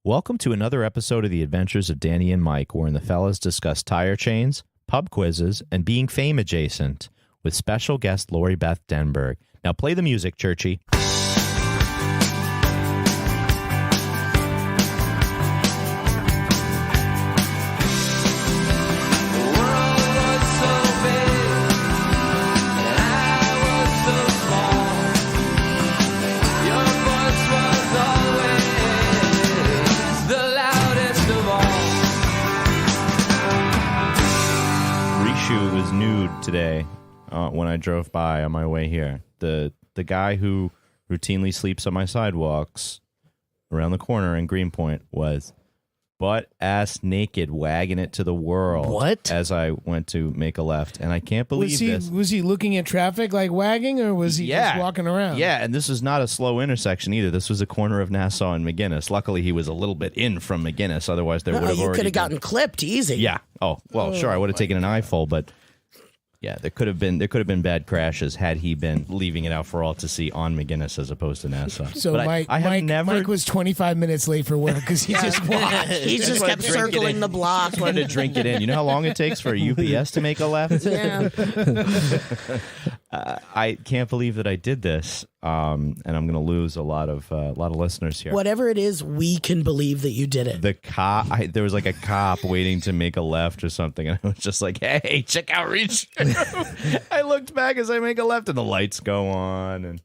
Welcome to another episode of The Adventures of Danny and Mike, wherein the fellas discuss tire chains, pub quizzes, and being fame adjacent with special guest Lori Beth Denberg. Now play the music, Churchy. Today, when I drove by on my way here, the guy who routinely sleeps on my sidewalks around the corner in Greenpoint was butt-ass naked, wagging it to the world. What? As I went to make a left, and I can't believe this. Was he looking at traffic like wagging, or was he just walking around? Yeah, and this was not a slow intersection either. This was a corner of Nassau and McGinnis. Luckily, he was a little bit in from McGinnis. Otherwise, there would have already you could have gotten clipped easy. Yeah. Oh, well, sure, I would have taken an eyeful, but... yeah, there could have been bad crashes had he been leaving it out for all to see on McGinnis as opposed to Nassau. So but Mike was 25 minutes late for work because he just walked. He just kept circling the block. Just wanted to drink it in. You know how long it takes for a UPS to make a left? Yeah. I can't believe that I did this, and I'm going to lose a lot of listeners here. Whatever it is, we can believe that you did it. The cop, there was like a cop waiting to make a left or something, and I was just like, "Hey, check out Reach." I looked back as I make a left, and the lights go on, and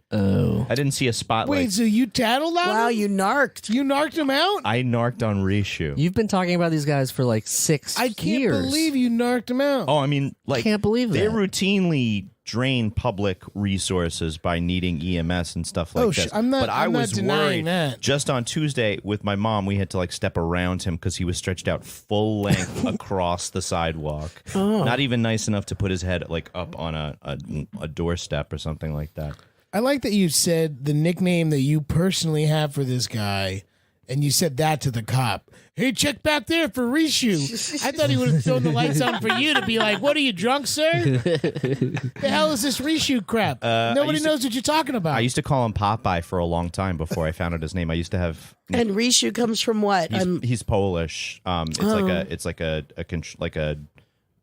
I didn't see a spotlight. Wait, so you tattled on him? Wow, you narked. You narked him out? I narked on Rishu. You've been talking about these guys for like 6 years. I can't believe you narked him out. Oh, I mean, like, Can't believe they that. routinely drain public resources by needing EMS and stuff like this. I'm not was denying worried. that. Just on Tuesday with my mom, we had to like step around him because he was stretched out full length across the sidewalk. Not even nice enough to put his head like up on a doorstep or something like that. I like that you said the nickname that you personally have for this guy, and you said that to the cop. Hey, check back there for Rishu. I thought he would have thrown the lights on for you to be like, what are you, drunk, sir? The hell is this Rishu crap? Nobody knows what you're talking about. I used to call him Popeye for a long time before I found out his name. I used to have... And Rishu comes from what? He's Polish. It's like an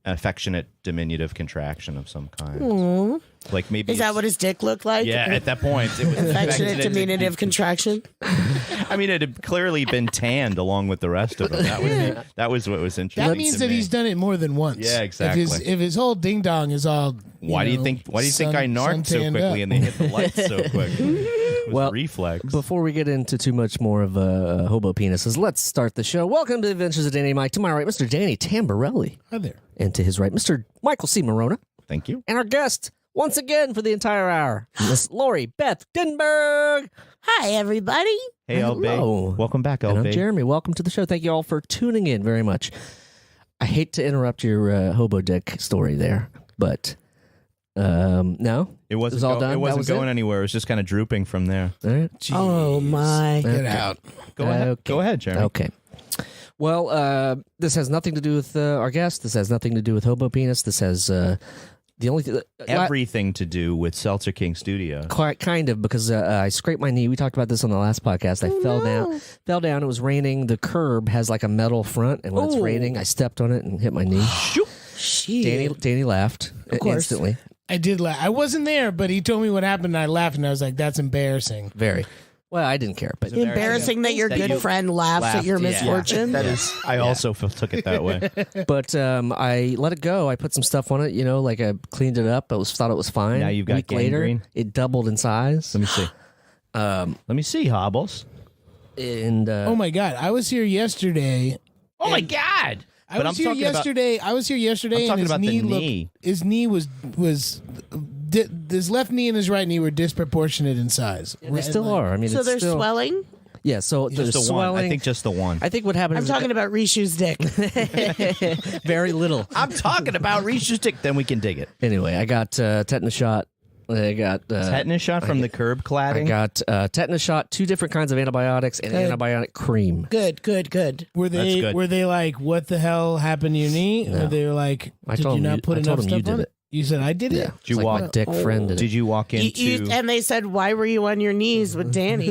affectionate diminutive contraction of some kind. Aww. Like maybe is that what his dick looked like? Yeah, at that point it was affectionate diminutive contraction. I mean, it had clearly been tanned along with the rest of him. That was what was interesting. That means that he's done it more than once. Yeah, exactly. If his whole ding dong is all why do you think I narked so quickly and they hit the lights so quick? It was well, reflex. Before we get into too much more of hobo penises, let's start the show. Welcome to the Adventures of Danny and Mike. To my right, Mr. Danny Tamborelli. Hi there. And to his right, Mr. Michael C. Morona. Thank you. And our guest, once again for the entire hour, Miss Lori Beth Denberg. Hi, everybody. Hey, Hello. LB. Welcome back, And I'm LB. Jeremy. Welcome to the show. Thank you all for tuning in very much. I hate to interrupt your hobo dick story there, but no. It wasn't all done? It wasn't was going anywhere. It was just kind of drooping from there. All right. Oh, my. Get out. Go ahead. Okay. Go ahead, Jeremy. Okay. Well, this has nothing to do with our guest. This has nothing to do with hobo penis. This has the only Everything to do with Seltzer King Studio. quite kind of because I scraped my knee. We talked about this on the last podcast. I fell down. It was raining. The curb has like a metal front, and when it's raining, I stepped on it and hit my knee. Danny laughed instantly. I did laugh. I wasn't there, but he told me what happened, and I laughed, and I was like, that's embarrassing. Very. Well, I didn't care, but Embarrassing that your good friend laughs at your misfortune. That is. I also took it that way. But I let it go. I put some stuff on it, like I cleaned it up. Thought it was fine. Now you've got Week later, gangrene? it doubled in size. Let me see. Let me see, Hobbles. And Oh my God! I was here yesterday. Oh my God! I was here yesterday, I'm and talking his about the knee knee. His knee was his left knee and his right knee were disproportionate in size. they still are. I mean, So it's they're still, swelling? Yeah, so there's Just the one. swelling. I think just the one. I think what happened I'm is talking about Rishu's dick. very little. I'm talking about Reach's dick. Then we can dig it. Anyway, I got tetanus shot. I got Tetanus shot from the curb I cladding. got tetanus shot, 2 different kinds of antibiotics, and antibiotic cream. Good. Were they good. like, what the hell happened to your knee? No. Or they were like, I did told you him not put I enough told him stuff you did on it. You said I did it? Yeah. Did you It's like my walk- dick friend did it. Did you walk into? And they said, why were you on your knees with Danny?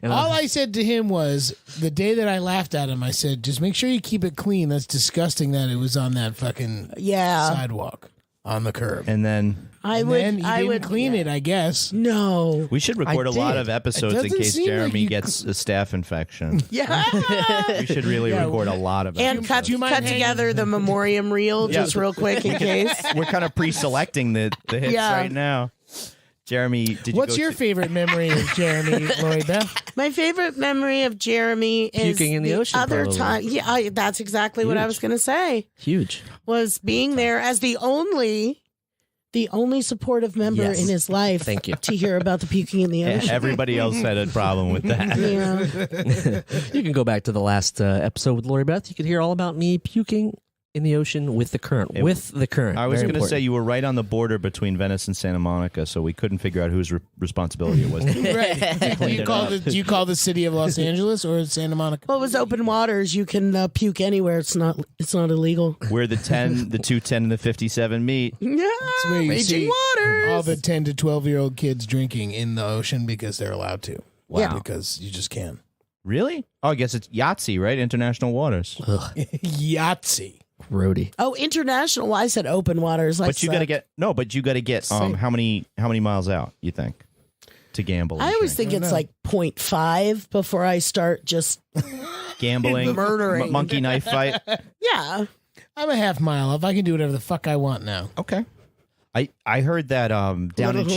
All I said to him was, the day that I laughed at him, I said, just make sure you keep it clean. That's disgusting that it was on that fucking sidewalk on the curb. And then I And would. then he I didn't would clean it, I guess. No. we should record a lot did. of episodes It in doesn't case seem like Jeremy you- gets a staph infection. Yeah. We should really record a lot of And episodes. cut, you mind cut hanging- together the memoriam reel just real quick in case. We're kind of pre-selecting the hits Yeah. right now. Jeremy, did you What's go your to- favorite memory of Jeremy, Lori Beth? My favorite memory of Jeremy is Puking in the ocean, other probably. time. Yeah, that's exactly what I was going to say. Huge. Was being there as the only supportive member Yes. in his life. Thank you. To hear about the puking in the ocean. Everybody else had a problem with that. Yeah. You can go back to the last episode with Lori Beth. You could hear all about me puking in the ocean with the current. I was Very going to important. say you were right on the border between Venice and Santa Monica, so we couldn't figure out whose responsibility it was. Right. Do you call the city of Los Angeles or Santa Monica? Well, it was open waters. You can puke anywhere. It's not illegal. Where the 210 and the 57 meet. Yeah. It's where you Raging see waters. all the 10 to 12-year-old kids drinking in the ocean because they're allowed to. Wow. Because you just can. Really? Oh, I guess it's Yahtzee, right? International waters. Yahtzee. Roadie. Oh, international. Well, I said open waters. But you got to get how many miles out, you think, to gamble? I and always drink? think it's like 0.5 before I start just Gambling, murdering. monkey knife fight. yeah. I'm a half mile off. I can do whatever the fuck I want now. Okay. I heard that down in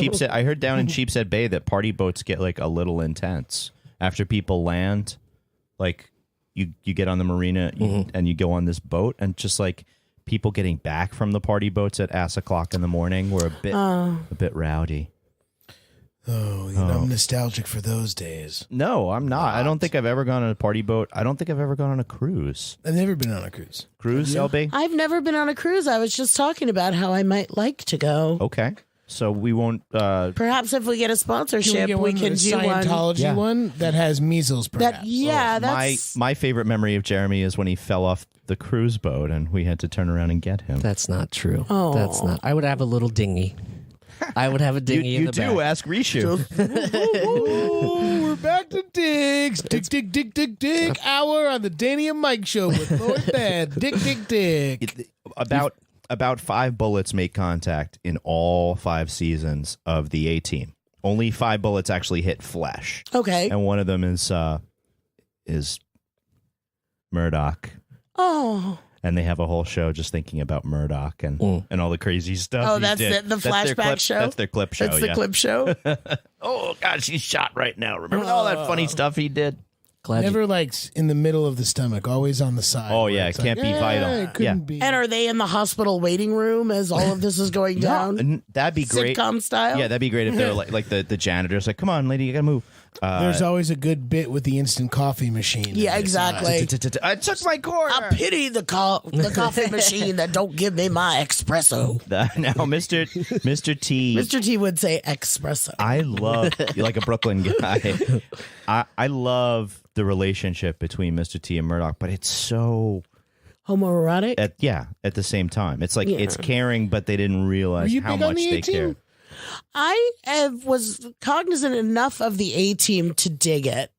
Sheepshead Bay that party boats get like a little intense after people land. Like you get on the marina and you go on this boat, and just like people getting back from the party boats at ass o'clock in the morning were a bit rowdy. Oh, I'm nostalgic for those days. No, I'm not. I don't think I've ever gone on a party boat. I don't think I've ever gone on a cruise. I've never been on a cruise. Cruise, LB? I've never been on a cruise. I was just talking about how I might like to go. Okay. So we won't... Perhaps if we get a sponsorship, Can we we can get do one, one. Scientology one that has measles, perhaps. That's my favorite memory of Jeremy is when he fell off the cruise boat and we had to turn around and get him. That's not true. Oh. That's not. I would have a little dinghy. I would have a dinghy in You the do, back. ask Rishu. Ooh, we're back to Diggs. Dig hour on the Danny and Mike show with Lori Beth. Dig. About 5 bullets make contact in all 5 seasons of the A-Team. Only 5 bullets actually hit flesh. Okay. And one of them is Murdoch. Oh. And they have a whole show just thinking about Murdoch and all the crazy stuff. Oh, he that's did. the That's their flashback clip- show? That's their clip show. That's the yeah. clip show. Oh God, she's shot right now. Remember all that funny stuff he did? Glad Never like in the middle of the stomach, always on the side. Oh where yeah, it it's can't like, be vital. It couldn't Yeah. be. And are they in the hospital waiting room as all of this is going down? And that'd be great. Sitcom style? Yeah, that'd be great if they were like the janitor's like, come on, lady, you gotta move. There's always a good bit with the instant coffee machine. Yeah, exactly. I took my cord. I pity the coffee machine that don't give me my espresso. Now, Mr. T. Mr. T would say espresso. I love, you're like a Brooklyn guy. I love the relationship between Mr. T and Murdoch, but it's so Homoerotic? at the same time. It's like it's caring, but they didn't realize Were you how big on much the they A-Team? care. I was cognizant enough of the A-Team to dig it.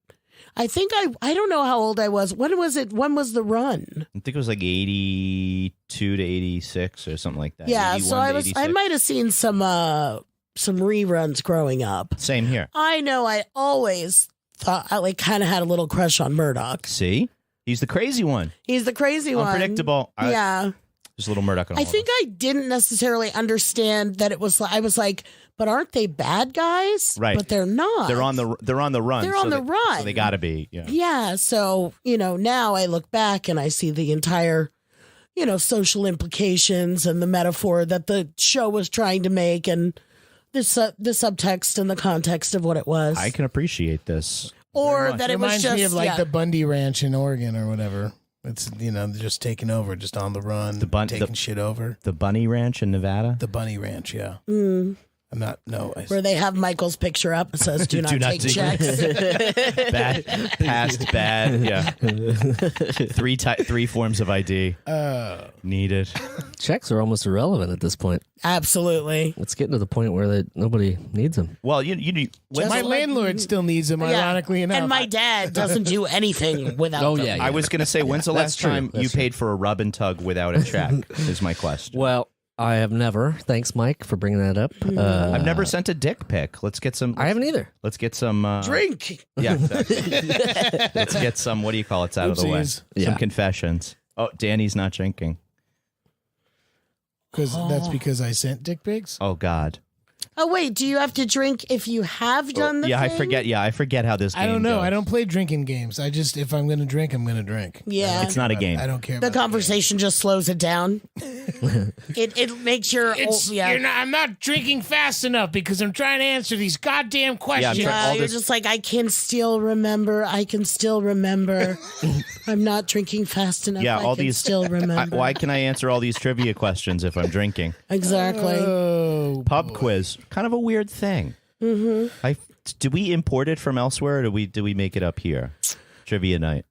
I think I don't know how old I was. When was it? When was the run? I think it was like 82 to 86 or something like that. Yeah, 81 so to I 86. might have seen some reruns growing up. Same here. I know I always thought I kind of had a little crush on Murdoch. See? He's the crazy one. He's the crazy one. Unpredictable. Yeah. There's a little Murdoch on all I of think us. I didn't necessarily understand that it was. I was like, but aren't they bad guys? Right. But they're not. They're on the run. They're so on the they- run. So they got to be. Yeah. Yeah. So now I look back and I see the entire, social implications and the metaphor that the show was trying to make, and the subtext and the context of what it was, I can appreciate this. or much. that it was Reminds just me of the Bundy Ranch in Oregon or whatever. It's just taking over, just on the run, taking shit over. The Bunny Ranch in Nevada. The Bunny Ranch, yeah. I'm not. No. Where they have Michael's picture up. It says, do not take checks. Bad, past bad. Yeah. Three forms of ID needed. Checks are almost irrelevant at this point. Absolutely. It's getting to the point where nobody needs them. Well, you my landlord still needs them, ironically enough. And my dad doesn't do anything without them. I was going to say, when's the last time you paid for a rub and tug without a check? Is my question. Well, I have never. Thanks, Mike, for bringing that up. I've never sent a dick pic. Let's get some. I haven't either. Let's get some. Drink. Yeah. Exactly. Let's get some. What do you call it? Out of the way. Yeah. Some confessions. Oh, Danny's not drinking. That's because I sent dick pics. Oh God. Oh, wait. Do you have to drink if you have done the Yeah, thing? I forget. Yeah, I forget how this game I don't know. goes. I don't play drinking games. if I'm going to drink, I'm going to drink. Yeah. It's not a game. I don't care. The about conversation just slows it down. it makes your... I'm not drinking fast enough because I'm trying to answer these goddamn questions. all you're this- just like, I can still remember. I'm not drinking fast enough. Yeah, I all can these. still remember. Why can I answer all these trivia questions if I'm drinking? Exactly. Oh, Pub quiz, kind of a weird thing. Mm-hmm. Do we import it from elsewhere, or do we make it up here? Trivia night.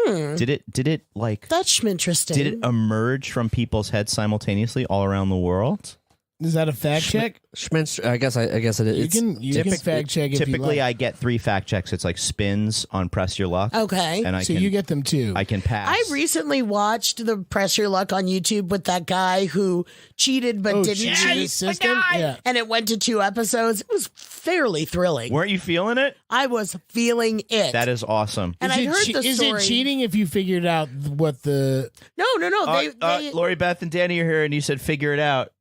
Did it like? That's interesting. Did it emerge from people's heads simultaneously all around the world? Is that a fact check? Schminster, I guess it is. You can fact check if Typically, you like. I get 3 fact checks. It's like spins on Press Your Luck. Okay. And So you get them too. I can pass. I recently watched the Press Your Luck on YouTube with that guy who cheated but didn't cheated cheat. system? Yeah. And it went to 2 episodes. It was fairly thrilling. Weren't you feeling it? I was feeling it. That is awesome. and I heard the Is story. it cheating if you figured out what the? No. They Lori Beth and Danny are here, and you said figure it out.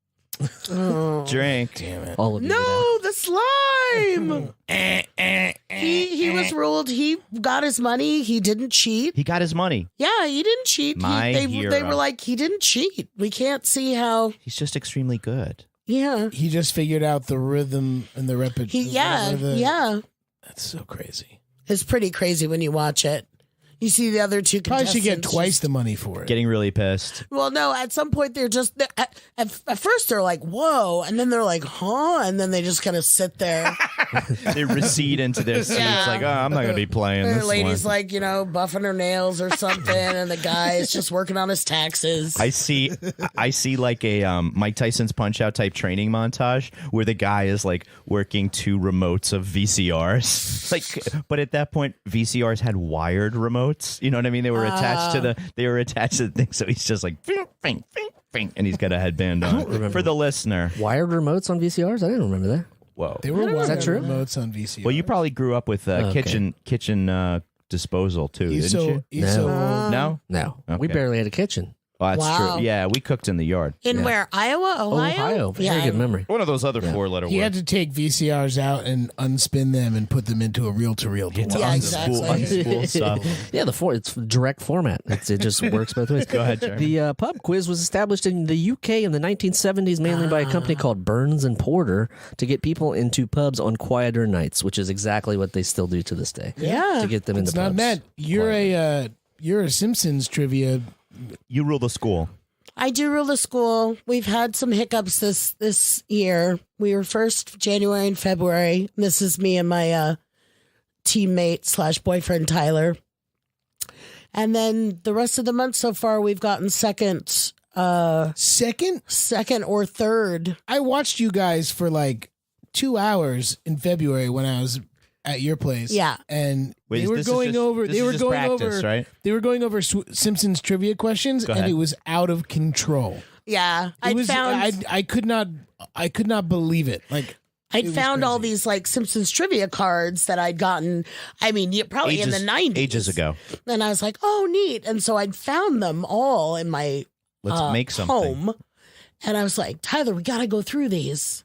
Drink. Damn it! All of you. No, the slime. he was ruled. He got his money. He didn't cheat. He got his money. Yeah, he didn't cheat. They hero. were like, he didn't cheat. We can't see how. He's just extremely good. Yeah. He just figured out the rhythm and the repetition. Yeah. That's so crazy. It's pretty crazy when you watch it. You see the other 2 Probably contestants. should get twice the money for it. Getting really pissed. Well, no, at some point at first they're like, whoa, and then they're like, huh, and then they just kind of sit there. They recede into their seats Yeah. like, oh, I'm not going to be playing And this the lady's one. like, buffing her nails or something, and the guy is just working on his taxes. I see like a Mike Tyson's Punch-Out type training montage where the guy is like working 2 remotes of VCRs. Like, but at that point, VCRs had wired remotes. You know what I mean? They were attached to the thing. So he's just like, bing, bing, bing, bing, and he's got a headband on. For the listener. Wired remotes on VCRs? I didn't remember that. Whoa. They were Is that true? remotes on VCR. Well, you probably grew up with kitchen disposal too, He's didn't you? so old. No? No. We Okay. barely had a kitchen. Oh, that's Wow. true. Yeah, we cooked in the yard. In where? Iowa? Ohio? Very good memory. One of those other 4-letter He had words. to take VCRs out and unspin them and put them into a reel-to-reel. Yeah, exactly. Unspool stuff. Yeah, it's direct format. It just works both ways. Go ahead, Jeremy. The pub quiz was established in the UK in the 1970s, mainly by a company called Burns and Porter, to get people into pubs on quieter nights, which is exactly what they still do to this day. Yeah. To get them into It's not pubs. Matt. You're a Simpsons trivia. You rule the school. I do rule the school. We've had some hiccups this year. We were first January and February. This is me and my teammate / boyfriend Tyler. And then the rest of the month so far, we've gotten second or third. I watched you guys for like 2 hours in February when I was at your place. Yeah. And Wait, they were this is going just- over. this They is were just going practice, over. right? They were going over Simpsons trivia questions, Go and ahead. it was out of control. Yeah. I could not believe it. Like I'd was found all crazy. these like Simpsons trivia cards that I'd gotten. I mean, probably in the 90s. Ages ago. And I was like, oh, neat. And so I'd found them all in my Let's make something. home. And I was like, Tyler, we got to go through these.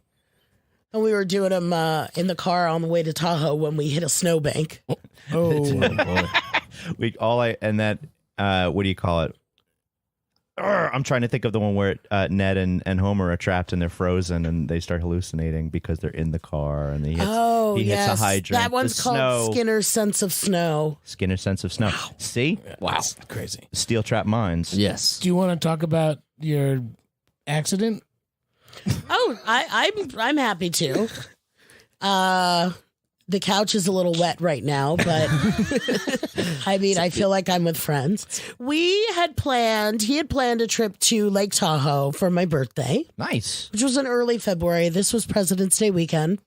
And we were doing them in the car on the way to Tahoe when we hit a snowbank. oh, What do you call it? I'm trying to think of the one where Ned and Homer are trapped and they're frozen and they start hallucinating because they're in the car and he hits a hydrant. That one's The called snow. Skinner's Sense of Snow. Skinner's Sense of Snow. See? wow, crazy. Steel trap minds. Yes. Do you want to talk about your accident? Oh, I'm happy to. The couch is a little wet right now, but I mean, I feel like I'm with friends. He had planned a trip to Lake Tahoe for my birthday, Nice. which was in early February. This was President's Day weekend.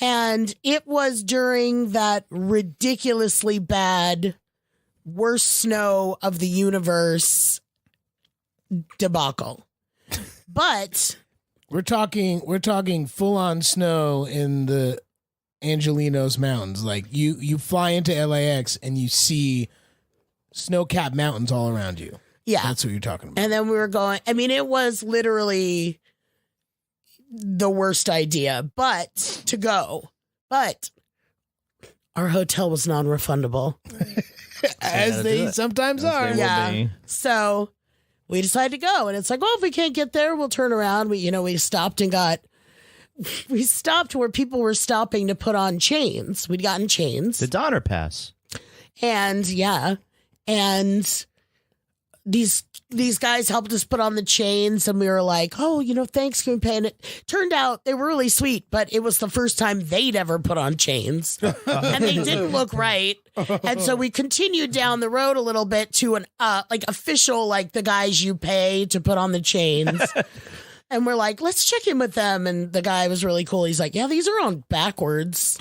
And it was during that ridiculously bad, worst snow of the universe debacle. But We're talking full on snow in the Angelinos Mountains. Like you fly into LAX and you see snow-capped mountains all around you. yeah. That's what you're talking about. And then we were going, I mean, it was literally the worst idea, to go. But our hotel was non-refundable. As they sometimes are. They will Yeah. be. So we decided to go. And it's like, well, if we can't get there, we'll turn around. We stopped where people were stopping to put on chains. We'd gotten chains. The Donner Pass. And these guys helped us put on the chains, and we were like, oh, thanks, can we pay? And it turned out they were really sweet, but it was the first time they'd ever put on chains, and they didn't look right. And so we continued down the road a little bit to an official, like the guys you pay to put on the chains. And we're like, let's check in with them. And the guy was really cool. He's like, yeah, these are on backwards.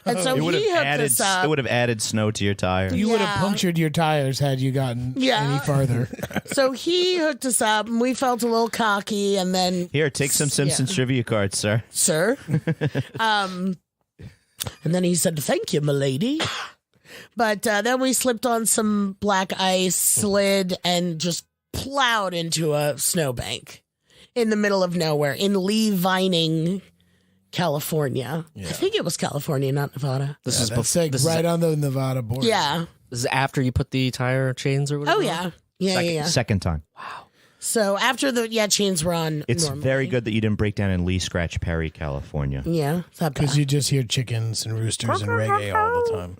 And so he hooked us up. It would have added snow to your tire. You would have Yeah. punctured your tires had you gotten Yeah. any farther. So he hooked us up, and we felt a little cocky. And then, Here, take some Simpsons trivia cards, sir. sir, and then he said, "Thank you, milady." But then we slipped on some black ice, slid, and just plowed into a snowbank in the middle of nowhere in Lee Vining, California. I think it was California, not Nevada. This is That's like this right is, on the Nevada border. Yeah. this is after you put the tire chains or whatever. Oh yeah. Yeah. Second time. So after the chains were on, It's normally. very good that you didn't break down in Lee Scratch Perry, California. Yeah, it's not bad. Because you just hear chickens and roosters and reggae all the time.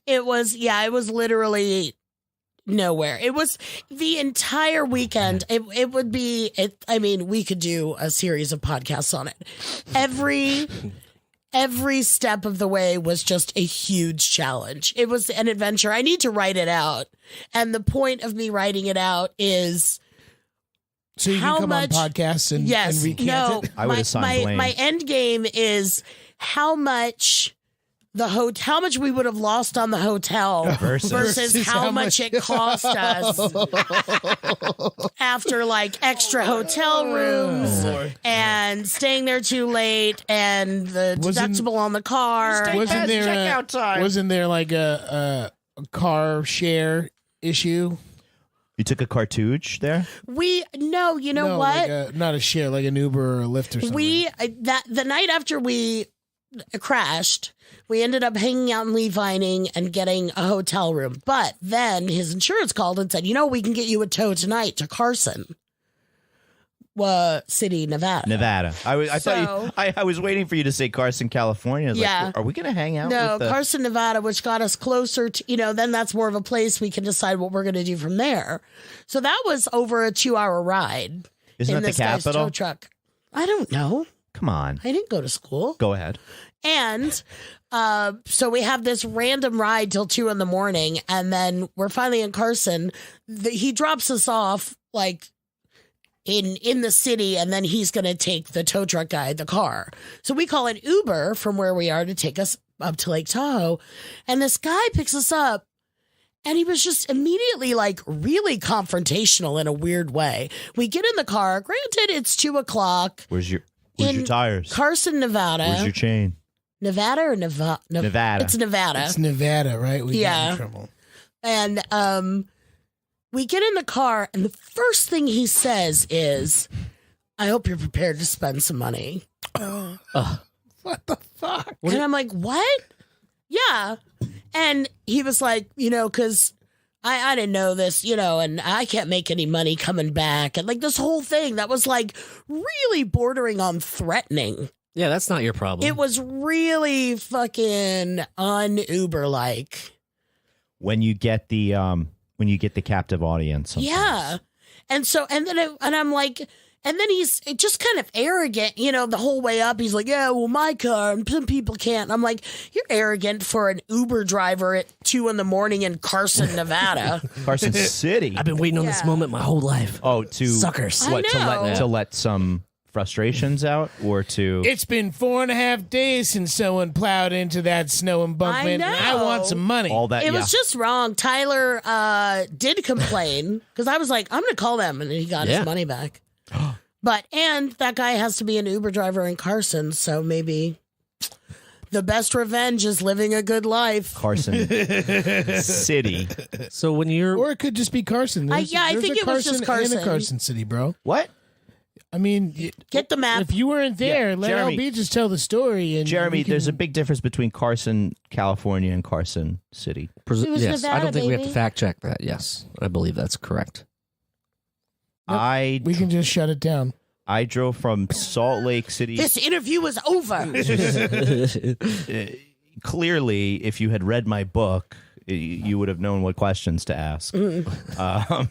It was literally nowhere. It was the entire weekend. It would be, I mean, we could do a series of podcasts on it. Every step of the way was just a huge challenge. It was an adventure. I need to write it out. And the point of me writing it out is, So you How can come much- on podcasts and recant no, it? I would assign blame. my end game is how much we would have lost on the hotel versus how much it cost us after like extra hotel rooms and staying there too late and the deductible on the car. Wasn't there like a car share issue? You took a cartouche there? You know No, what? like not a share, like an Uber or a Lyft or something. The night after we crashed, we ended up hanging out in Lee Vining and getting a hotel room. But then his insurance called and said, we can get you a tow tonight to Carson City, Nevada. I was waiting for you to say Carson, California. I was Yeah. like, are we going to hang out? No, with the... Carson, Nevada, which got us closer to, then that's more of a place we can decide what we're going to do from there. So that was over a 2-hour ride. Isn't in that the this guy's capital? tow truck. I don't know. Come on. I didn't go to school. Go ahead. And so we have this random ride till 2 a.m. And then we're finally in Carson. He drops us off like in the city, and then he's going to take the tow truck guy the car. So we call an Uber from where we are to take us up to Lake Tahoe. And this guy picks us up, and he was just immediately like really confrontational in a weird way. We get in the car. Granted, it's 2:00. Where's your in tires? Carson, Nevada. Where's your chain? Nevada or Nevada? Nevada. It's Nevada. It's Nevada, right? We Yeah. got in trouble. And we get in the car, and the first thing he says is, I hope you're prepared to spend some money. What the fuck? And I'm like, what? Yeah. And he was like, because I didn't know this, and I can't make any money coming back. And like this whole thing that was like really bordering on threatening. Yeah, that's not your problem. It was really fucking un-Uber like. When you get the captive audience. Sometimes. Yeah. And so, and I'm like, And then he's just kind of arrogant, the whole way up. He's like, yeah, well, my car, and some people can't. And I'm like, you're arrogant for an Uber driver at 2 a.m. in Carson, Nevada. Carson City. I've been waiting on this moment my whole life. Oh, to Suckers. What I know. to let some frustrations out, or to It's been 4.5 days since someone plowed into that snow embankment. And I know. want some money. all that? It was just wrong. Tyler did complain because I was like, I'm going to call them. And he got his money back. And that guy has to be an Uber driver in Carson. So maybe the best revenge is living a good life. Carson City. So when you're Or it could just be Carson. I There's think a it was just Carson. and a Carson City, bro. What? I mean, Get the map. if you weren't there, let Jeremy- LB just tell the story. And Jeremy, we can- there's a big difference between Carson, California, and Carson City. It was yes, I Nevada, don't think we have to baby. fact check that. Yes, I believe that's correct. We can just shut it down. I drove from Salt Lake City. This interview is over. Clearly, if you had read my book, you would have known what questions to ask.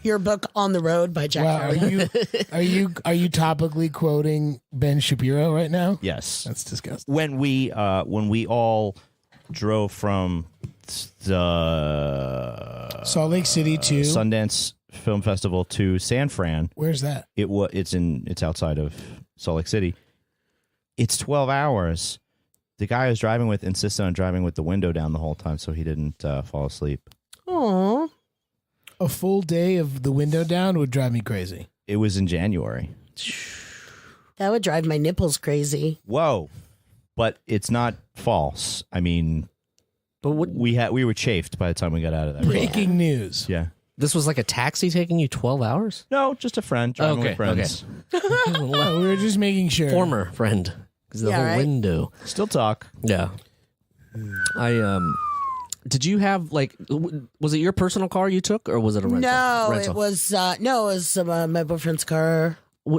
Your book On the Road by Jack Wow, Harlow. are you topically quoting Ben Shapiro right now? Yes. That's disgusting. When we all drove from the Salt Lake City to Sundance Film Festival to San Fran, where's that? it's outside of Salt Lake City. It's 12 hours. The guy I was driving with insisted on driving with the window down the whole time so he didn't fall asleep. Aw. A full day of the window down would drive me crazy. It was in January. That would drive my nipples crazy. Whoa. But it's not false. I mean, But what? we were chafed by the time we got out of that. Breaking news. Yeah. This was like a taxi taking you 12 hours. No, just a friend driving with friends. Oh, we were just making sure. Former friend, because the Yeah, whole right? window. Still talk. Yeah. Did you have was it your personal car you took, or was it a rental? No, rental? it was my boyfriend's car.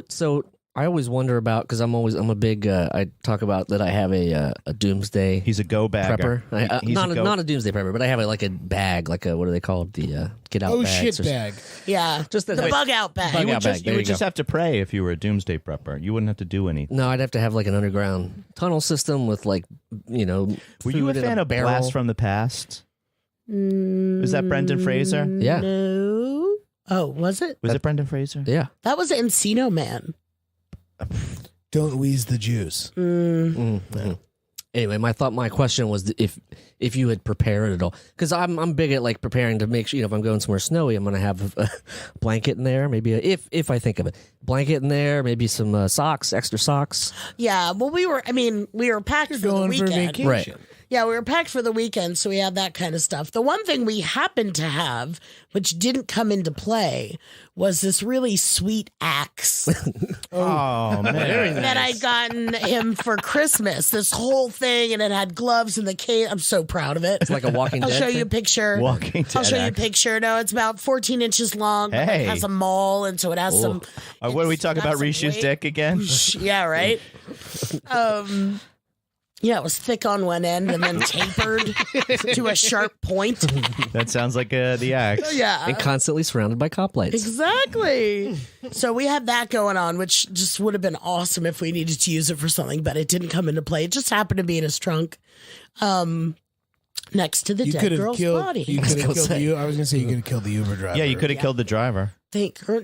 So I always wonder about, because I'm a big. I talk about that I have a doomsday He's a go bagger. prepper. He's Not a go- a doomsday prepper, but I have like a bag, like a, what are they called? The get out Oh, bags. shit bag. Yeah, Just that- the Wait. bug out bag. Bug You would out just, bag. you There would you just go. have to pray if you were a doomsday prepper. You wouldn't have to do anything. No, I'd have to have like an underground tunnel system with Were you a food in fan of barrel. Blast from the Past? Was that Brendan Fraser? Yeah. No. Oh, was it? Was it Brendan Fraser? Yeah. That was Encino Man. Don't wheeze the juice. Mm-hmm. Anyway, my question was if you had prepared it all, because I'm big at like preparing to make sure, if I'm going somewhere snowy, I'm gonna have a blanket in there, maybe if I think of it, blanket in there, maybe some socks, extra socks. Yeah. Well, we were packed for the Going for weekend. vacation. Right. Yeah, we were packed for the weekend, so we had that kind of stuff. The one thing we happened to have, which didn't come into play, was this really sweet axe Oh, man. that I'd gotten him for Christmas. This whole thing, and it had gloves and the case. I'm so proud of it. It's like a Walking I'll Dead show you a thing. picture. Walking I'll Dead show you a axe. picture. No, it's about 14 inches long. But Hey. it has a maul, and so it has some. What are we it's talking got about? some Rishu's weight. dick again? Yeah, right. Yeah, it was thick on one end and then tapered to a sharp point. That sounds like the axe. Yeah. And constantly surrounded by cop lights. Exactly. So we had that going on, which just would have been awesome if we needed to use it for something, but it didn't come into play. It just happened to be in his trunk, next to the You dead could have girl's killed. body. You could have killed I was gonna say you could have killed the Uber driver. Yeah, you could have killed the driver.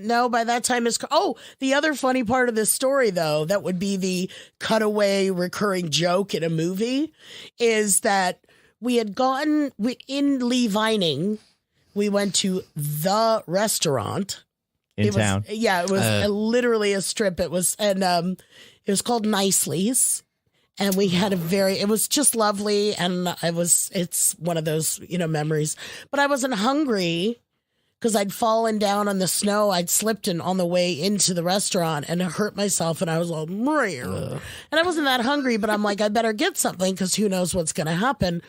No, by that time his car. Oh, the other funny part of this story, though, that would be the cutaway recurring joke in a movie, is that we had in Lee Vining, we went to the restaurant. In It town. was, yeah, it was literally a strip. It was, and it was called Nicely's. And we had it was just lovely. And it's one of those, memories. But I wasn't hungry because I'd fallen down on the snow. I'd slipped on the way into the restaurant and hurt myself. And I was all, and I wasn't that hungry, but I'm like, I better get something because who knows what's going to happen.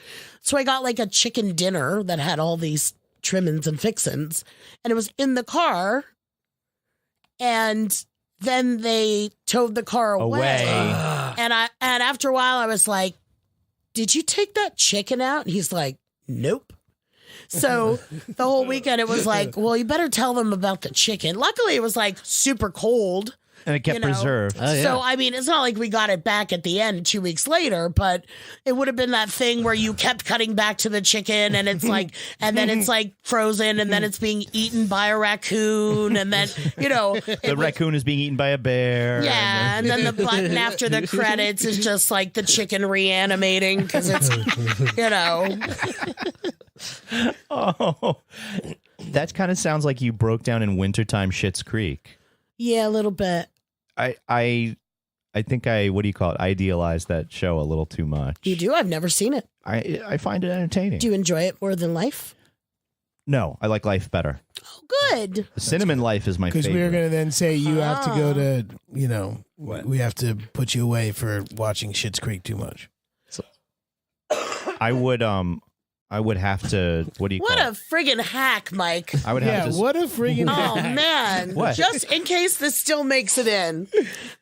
So I got like a chicken dinner that had all these trimmings and fixins. And it was in the car. And then they towed the car away. And after a while I was like, did you take that chicken out? And he's like, nope. So the whole weekend it was like, well, you better tell them about the chicken. Luckily it was like super cold. And it kept preserved. Oh, yeah. So, I mean, it's not like we got it back at the end 2 weeks later, but it would have been that thing where you kept cutting back to the chicken and it's like, and then it's like frozen and then it's being eaten by a raccoon. And then, The raccoon is being eaten by a bear. yeah. And then the button after the credits is just like the chicken reanimating because it's, Oh, that kind of sounds like you broke down in wintertime Schitt's Creek. Yeah, a little bit. I think I what do you call it? Idealized that show a little too much. You do? I've never seen it. I find it entertaining. Do you enjoy it more than Life? No, I like Life better. Oh, good. The Cinnamon Life is my favorite. Because we were going to then say you have to go to, we have to put you away for watching Schitt's Creek too much. I would have to. What do you What call a friggin' hack, Mike. I would have to. What a friggin' Oh, hack. man. What? Just in case this still makes it in,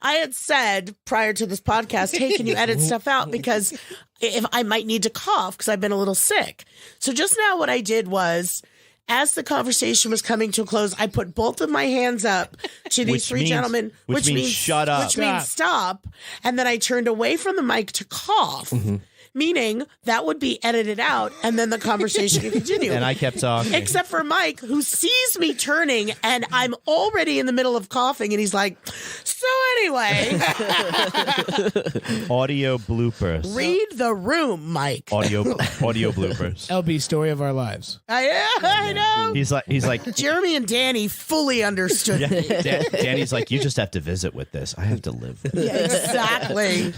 I had said prior to this podcast, hey, can you edit stuff out? Because if I might need to cough because I've been a little sick. So just now what I did was, as the conversation was coming to a close, I put both of my hands up to these Which three means- gentlemen, which means shut up. Which means stop. And then I turned away from the mic to cough. Meaning that would be edited out and then the conversation could continue. And I kept talking. Except for Mike, who sees me turning and I'm already in the middle of coughing and he's like, so anyway. Audio bloopers. Read the room, Mike. Audio bloopers. LB, story of our lives. I know. He's like Jeremy and Danny fully understood me. Danny's like, you just have to visit with this. I have to live with it. Yeah, exactly.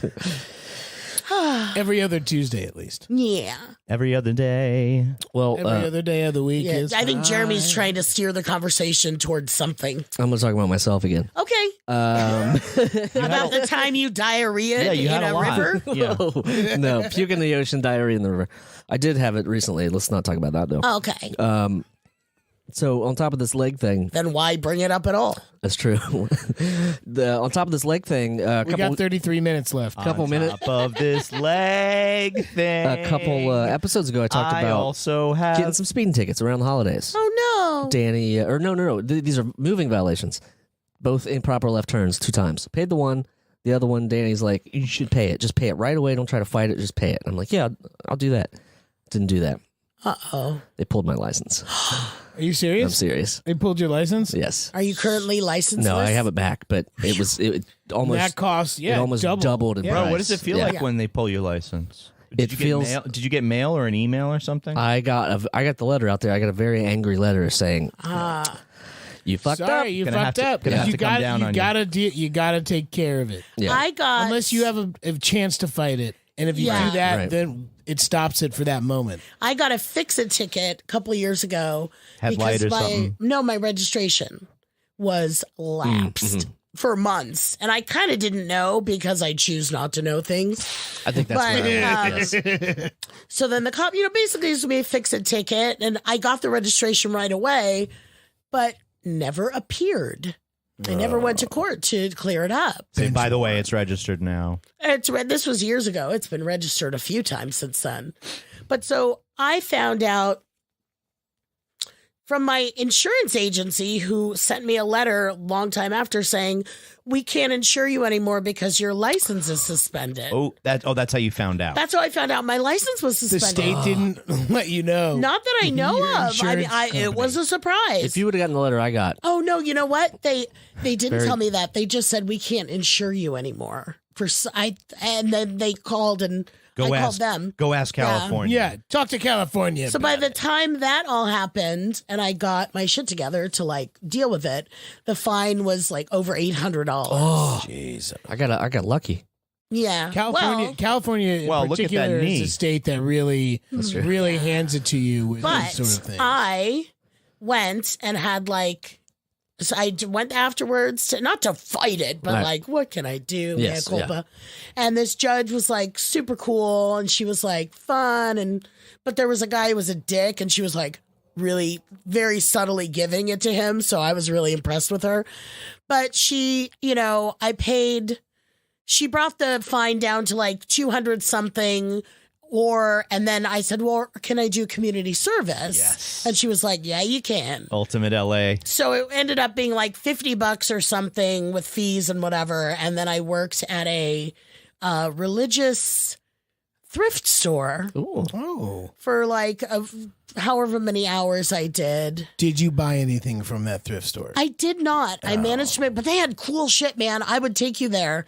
Every other Tuesday, at least. Yeah. Every other day. Well, Every other day of the week Yeah, is I think Jeremy's fine. trying to steer the conversation towards something. I'm going to talk about myself again. Okay. About the time you diarrhea you had in a a lot. river? Yeah. No, puke in the ocean, diarrhea in the river. I did have it recently. Let's not talk about that, though. Okay. So on top of this leg thing, Then why bring it up at all? that's true. On top of this leg thing, We got 33 minutes left. couple minutes, Top of this leg thing. a couple episodes ago, I talked I about also getting have. some speeding tickets around the holidays. Oh, no. Danny, or no. These are moving violations. Both improper left turns 2 times. Paid the one. The other one, Danny's like, you should pay it. Just pay it right away. Don't try to fight it. Just pay it. I'm like, yeah, I'll do that. Didn't do that. Uh-oh. They pulled my license. Are you I'm serious? serious. They pulled your license? Yes. Are you currently licensed? No, I have it back, but it almost That costs, it almost doubled in Yeah. price. Bro, what does it feel Yeah. like when they pull your license? It feels- Did you get mail or an email or something? I got the letter out there. I got a very angry letter saying, "You fucked Sorry, up." you Gonna fucked have to- up. gonna have You to come down on you. you gotta take care of it. Yeah. I got... Unless you have a chance to fight it. And if you Yeah. do that, Right. then it stops it for that moment. I got a fix-it ticket a couple of years ago. Headlight or something? No, my registration was lapsed for months. And I kind of didn't know because I choose not to know things. I think that's But, right. Yes. So then the cop, basically gives me a fix-it ticket. And I got the registration right away, but never appeared. I never went to court to clear it up. Say, by the way, it's registered now. This was years ago. It's been registered a few times since then. But so I found out from my insurance agency who sent me a letter a long time after saying, we can't insure you anymore because your license is suspended. That's how you found out. That's how I found out my license was The suspended. state didn't let you know. Not that I know Your of. I mean, insurance it was a surprise. If you would have gotten the letter I got, Oh no! You know what? They didn't Very- tell me that. They just said we can't insure you anymore. And then they called and I called them. Go ask California. Yeah, talk to California. So by the time that all happened and I got my shit together to deal with it, the fine was over $800. oh, jeez. I got lucky. Yeah. California in Well, look at that particular is knee. a state that really hands it to you with But this sort of thing. I went and had so I went afterwards to not to fight it, but Right. what can I do? Yes, Mea culpa. And this judge was super cool, and she was fun, but there was a guy who was a dick, and she was really very subtly giving it to him. So I was really impressed with her. But she, I paid. She brought the fine down to 200 something. and then I said, well, can I do community service? Yes. And she was like, yeah, you can. Ultimate LA. So it ended up being like $50 or something with fees and whatever. And then I worked at a religious thrift store Oh. for like however many hours I did. Did you buy anything from that thrift store? I did not. I managed to make, but they had cool shit, man. I would take you there.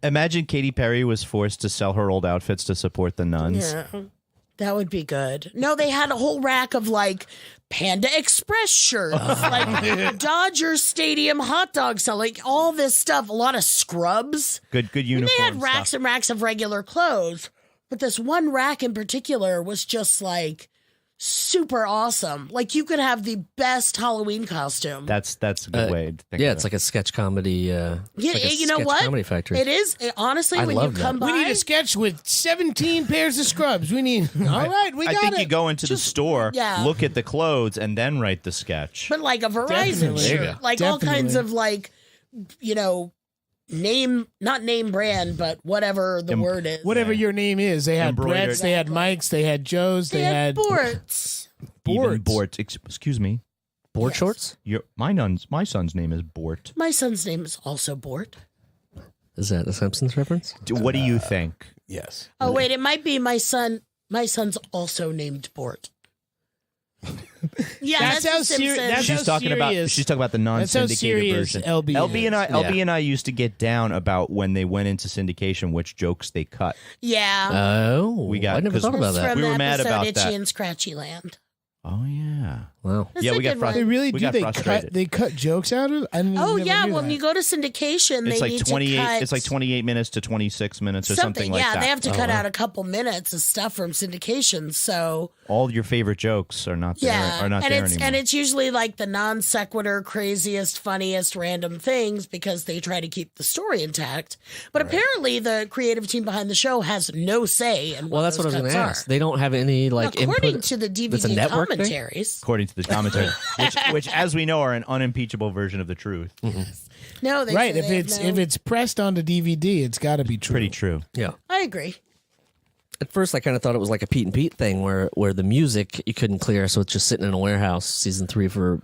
Imagine Katy Perry was forced to sell her old outfits to support the nuns. Yeah, that would be good. No, they had a whole rack of like Panda Express shirts, like Dodger Stadium hot dogs, like all this stuff. A lot of scrubs. Good And uniform. they had racks stuff. and racks of regular clothes, but this one rack in particular was just like super awesome. Like you could have the best Halloween costume. That's a good way to think Yeah, of it's it. like a sketch comedy. Yeah, like a you know sketch what? Comedy Factory. It is honestly I when you love come that. by. We need a sketch with 17 pairs of scrubs. We need. All right, we got I think it. you go into the store, yeah. look at the clothes, and then write the sketch. But like a Verizon Definitely. There you shirt, go. like all kinds Definitely. of like, you know, not name brand, but whatever the word is. Whatever your name is. They had Embroidered. Brett's, they had Mike's, they had Joe's, They had Borts. Even Borts. Bort. Excuse me. Board Yes. shorts? My son's name is Bort. My son's name is also Bort. Is that a Simpsons reference? What do you think? Yes. Oh wait, it might be my son. My son's also named Bort. Yeah, That's that's, how the serious. Simpsons. That's She's how talking about. serious. She's talking about the That's how non-syndicated serious version. LB is. And I used to get down about when they went into syndication, which jokes they cut. Yeah, Oh, We got- I never 'cause thought about It's that. from We the were mad episode about Itchy that. and Scratchy Land. Oh yeah. Wow. That's Yeah, a we got good front- They one. really We do. got They frustrated. cut jokes out of it. I didn't Oh never yeah, knew when that. you go to syndication, It's they like need 28. to cut. It's like 28 minutes to 26 minutes or something like yeah, that. they have to cut out a couple minutes of stuff from syndication. So All your favorite jokes are not there. yeah, Are not and there it's anymore. and it's usually like the non sequitur, craziest, funniest, random things because they try to keep the story intact. But apparently, the creative team behind the show has no say in what Well, that's what I was going going to ask. They don't have any like According input. to the That's a DVD network thing? commentaries, According to the commentary, which, as we know, are an unimpeachable version of the truth. no, they Right. say If they have it's no- if it's pressed onto DVD, it's got to be true. Pretty true. Yeah. I agree. At first, I kind of thought it was like a Pete and Pete thing, where the music you couldn't clear, so it's just sitting in a warehouse. Season 3 for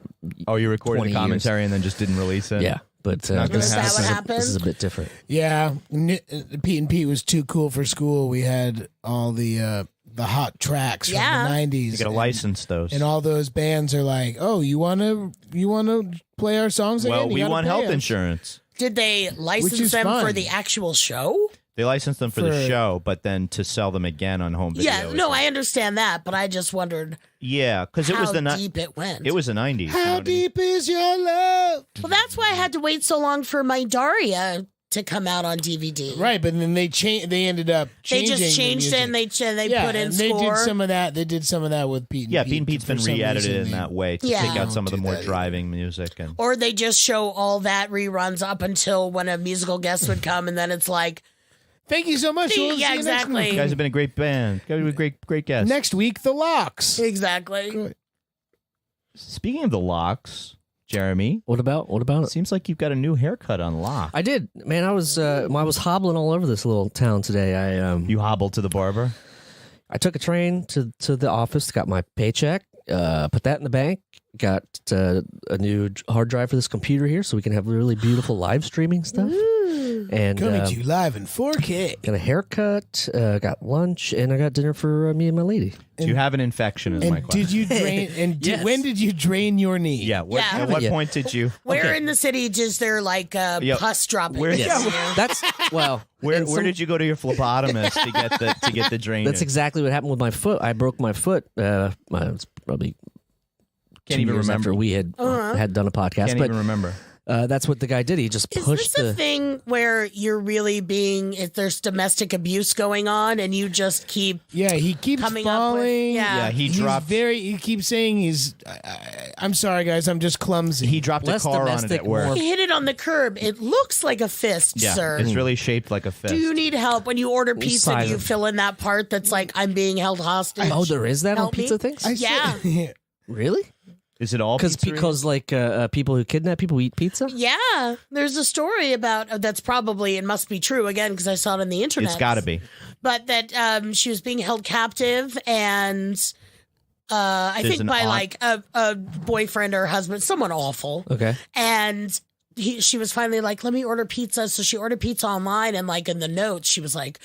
Oh, you recorded 20 the commentary and then just didn't release it? yeah, but not gonna Is that what happened? This is a bit different. Yeah, Pete and Pete was too cool for school. We had all the hot tracks Yeah. from the '90s. You got to license those. and all those bands are like, "Oh, you want to play our songs again? Well, You we gotta want pay health us." insurance. Did they license is them for fine. the actual show? They licensed them for the For- show, but then to sell them again on home video. Yeah, is no, like- I understand that, but I just wondered Yeah, because it how was the deep it went. it was the 90s. you know How what I mean? deep is your love? Well, that's why I had to wait so long for my Daria to come out on DVD. Right, but then they ended up They changing. just changed the it and music. they yeah, put in and they score. did some of that. They did some of that with Pete. And Yeah, Pete and Pete's for been some re-edited reason in they- that way to Yeah. take out some of the Don't more do that driving music. And Or they just show all that reruns up until when a musical guest would come, and then it's like, Thank you so much. See, We'll yeah, see you next exactly. week. you guys have been a great band. You guys have been great guests. Next week, the Locks. exactly. Speaking of the locks, Jeremy, What about it it? seems like you've got a new haircut on lock. I did, man. I was hobbling all over this little town today. You hobbled to the barber. I took a train to the office, got my paycheck, put that in the bank, got a new hard drive for this computer here, so we can have really beautiful live streaming stuff. And Coming to you live in 4K. got a haircut, got lunch, and I got dinner for me and my lady. Do you have an infection? Is my And question. did you drain? And Yes. when did you drain your knee? Yeah. What, Yeah. At what Yeah. point did you? Where Okay. in the city is there like pus dropping? Where- Yes. You know? That's well. Where and where some- did you go to your phlebotomist to get the drainage? That's exactly what happened with my foot. I broke my foot. It's probably Can't 2 even years remember. after we had done a podcast. Can't but even remember. that's what the guy did. He just Is pushed this a the. thing where you're really if there's domestic abuse going on and you just keep Yeah, he keeps coming up falling. with Yeah, he He's dropped. He keeps saying he's. I'm sorry, guys. I'm just clumsy. He dropped a Less car on it domestic, at work. more- He hit it on the curb. It looks like a fist, Yeah, sir. it's really shaped like a fist. Do you need help when you order pizza? Do you silent. fill in that part that's like I'm being held hostage? Oh, there is that on Help me? pizza things? I Yeah. said- Really? Is it all because like people who kidnap people eat pizza? Yeah, there's a story about that's probably it must be true again because I saw it on the internet. It's got to be. But that she was being held captive and I think by like a boyfriend or husband, someone awful. Okay. And she was finally like, let me order pizza. So she ordered pizza online, and like in the notes, she was like,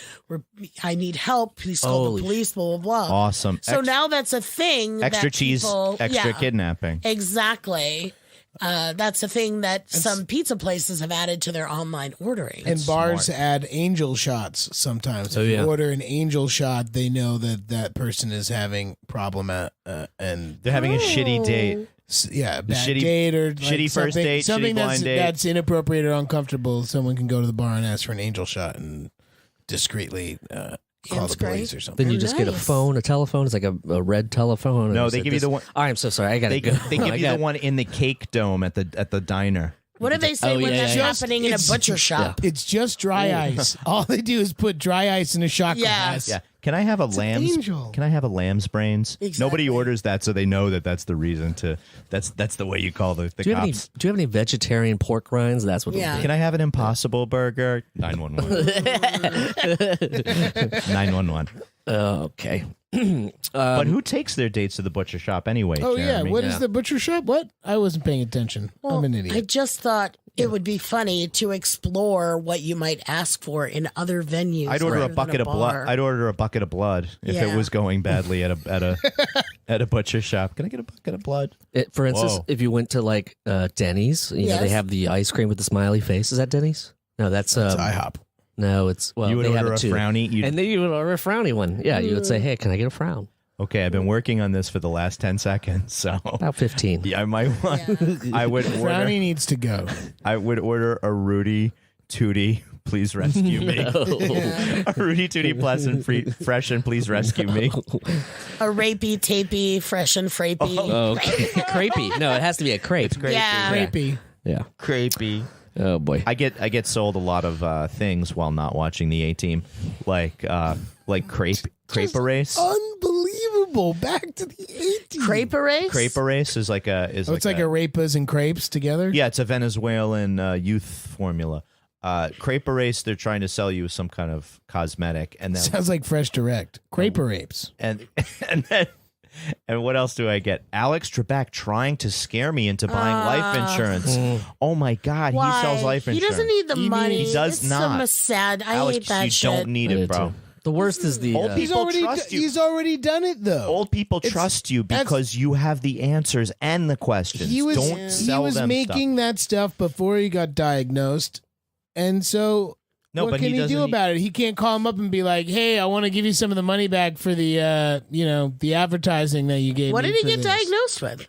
I need help. Please call the police, blah, blah, blah. Awesome. So now that's a thing. Extra that cheese, people, extra kidnapping. Exactly. That's a thing that some pizza places have added to their online ordering. And bars add angel shots sometimes. If you order an angel shot, they know that that person is having problem and they're having a shitty date. Yeah, bad shitty date or like shitty first date, something shitty blind date. that's inappropriate or uncomfortable. Someone can go to the bar and ask for an angel shot and discreetly call the police or something. Then you just get a telephone. It's like a red telephone. No, they give you the one. I'm so sorry. I got to They go. give you the one in the cake dome at the diner. What do they say when that's happening in a butcher shop? It's just dry ice. All they do is put dry ice in a shot glass. Yeah. Can I have a lamb's? angel. Can I have a lamb's brains? Exactly. Nobody orders that, so they know that that's the reason to. That's the way you call the do you have cops. any vegetarian pork rinds? That's what. Yeah. Can I have an Impossible Burger? 911. 911. Okay. But who takes their dates to the butcher shop anyway? Oh Jeremy? yeah, what is the butcher shop? What? I wasn't paying attention. Well, I'm an I idiot. just thought it would be funny to explore what you might ask for in other venues. I'd order a rather than bucket of blood. bar. I'd order a bucket of blood if it Yeah. was going badly at a at a butcher shop. Can I get a bucket of blood? For instance, Whoa. if you went to like Denny's, you know they Yes. have the ice cream with the smiley face. Is that Denny's? No, that's IHOP. No, it's you would they order have a it too. frowny. And then you would order a frowny one. Yeah, you would say, "Hey, can I get a frown?" Okay, I've been working on this for the last 10 seconds, so About 15. yeah, I might want. I would Brownie order. needs to go. I would order a Rudy Tootie. Please rescue me. A Rudy Tootie pleasant, fresh, and please rescue me. A rapey, tapey, fresh and frapey. Oh, crepey. No, it has to be a crepe. Yeah. Creepy. Yeah. Crepey. Oh boy. I get sold a lot of things while not watching the A-Team, like crepe erase. Unbelievable. Back to the 80s. Crepe erase? Crepe erase is like a It's like arepas and crepes together. yeah, it's a Venezuelan youth formula. Crepe erase, they're trying to sell you some kind of cosmetic, and then Sounds like Fresh Direct. Crepe apes. and then. And what else do I get? Alex Trebek trying to scare me into buying life insurance. Oh my God, Why? he sells life insurance. He doesn't need the money. He does it's not. So sad. I Alex, hate that you shit. don't need I it, did bro. too. The worst is the Old people trust you. He's already done it though. Old people trust you because you have the answers and the questions. Don't sell them making that stuff before he got diagnosed, and so No, what but can he he doesn't do need- about it? He can't call him up and be like, "Hey, I want to give you some of the money back for the the advertising that you gave What me." did he for get this." diagnosed with?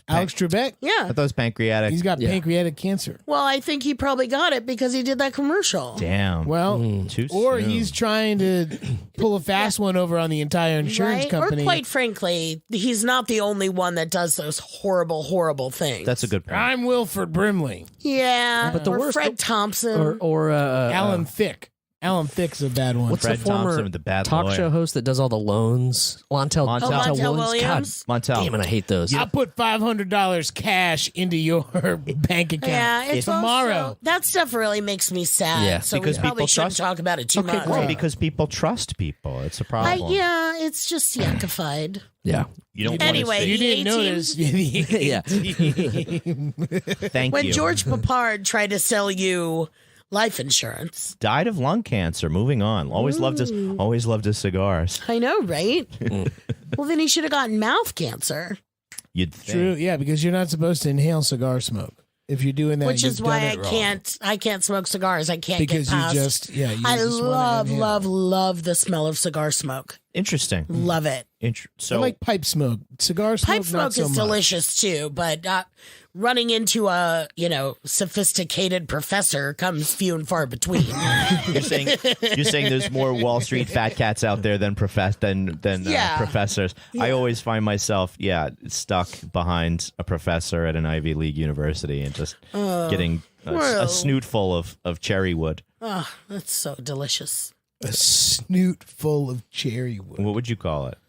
Alex Trebek. Yeah. I thought it was pancreatic. He's got pancreatic cancer. Well, I think he probably got it because he did that commercial. Damn. Well, Too or soon. he's trying to pull a fast one over on the entire insurance Right? company. Or quite frankly, he's not the only one that does those horrible, horrible things. That's a good point. I'm Wilford Brimley. Yeah. But the or worst- Fred Thompson. or Alan Thicke. Alan Thicke's a bad one. what's Fred the former Thompson, the bad talk lawyer. show host that does all the loans? Montel Montel God Williams. Montel. damn it, I hate those. I put $500 cash into your bank account. Yeah, it's tomorrow. Also, that stuff really makes me sad. Yeah, so because we probably people shouldn't trust- talk about it too much. Well, because people trust people. It's a problem. Yeah, it's just yuckified. Yeah. You don't Anyway, You didn't notice. Yeah. Thank When you. George Papard tried to sell you life insurance, Died of lung cancer. Moving on. Always loved his cigars. I know, right? Well, then he should have gotten mouth cancer, You'd think. True, yeah, because you're not supposed to inhale cigar smoke. If you're doing that, which you've is why done I it wrong. can't smoke cigars. I can't Because get past. you just you I just wanna inhale. love the smell of cigar smoke. Interesting. Love it. So I like pipe smoke. Cigar smoke, Pipe smoke not so is much. delicious too, but running into a sophisticated professor comes few and far between. you're saying there's more Wall Street fat cats out there than Yeah. professors. I always find myself stuck behind a professor at an Ivy League university and just getting a snoot full of cherry wood. Oh, that's so delicious. A snoot full of cherry wood. What would you call it?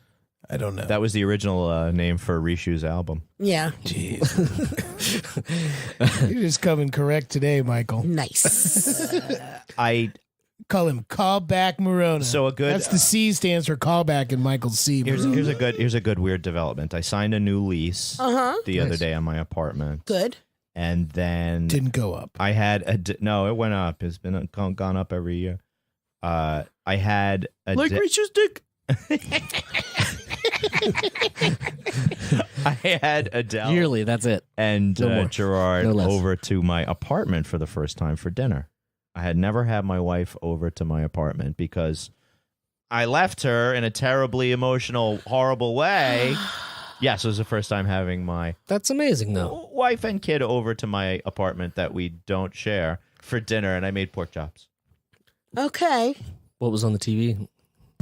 I don't know. That was the original name for Rishu's album. Yeah. Jeez. You're just coming correct today, Michael. Nice. I Call him Callback Morona. So a good- That's the C stands for callback in Michael's C. here's Morona. a good weird development. I signed a new lease the other day on my apartment, Good. and then Didn't go up. I had no, it went up. It's been gone up every year. I had a Rishu's dick. I had Adele Yearly, that's it. and No more. Gerard No less. over to my apartment for the first time for dinner. I had never had my wife over to my apartment because I left her in a terribly emotional, horrible way. Yes, it was the first time having my That's amazing, though. wife and kid over to my apartment that we don't share for dinner, and I made pork chops. Okay. What was on the TV?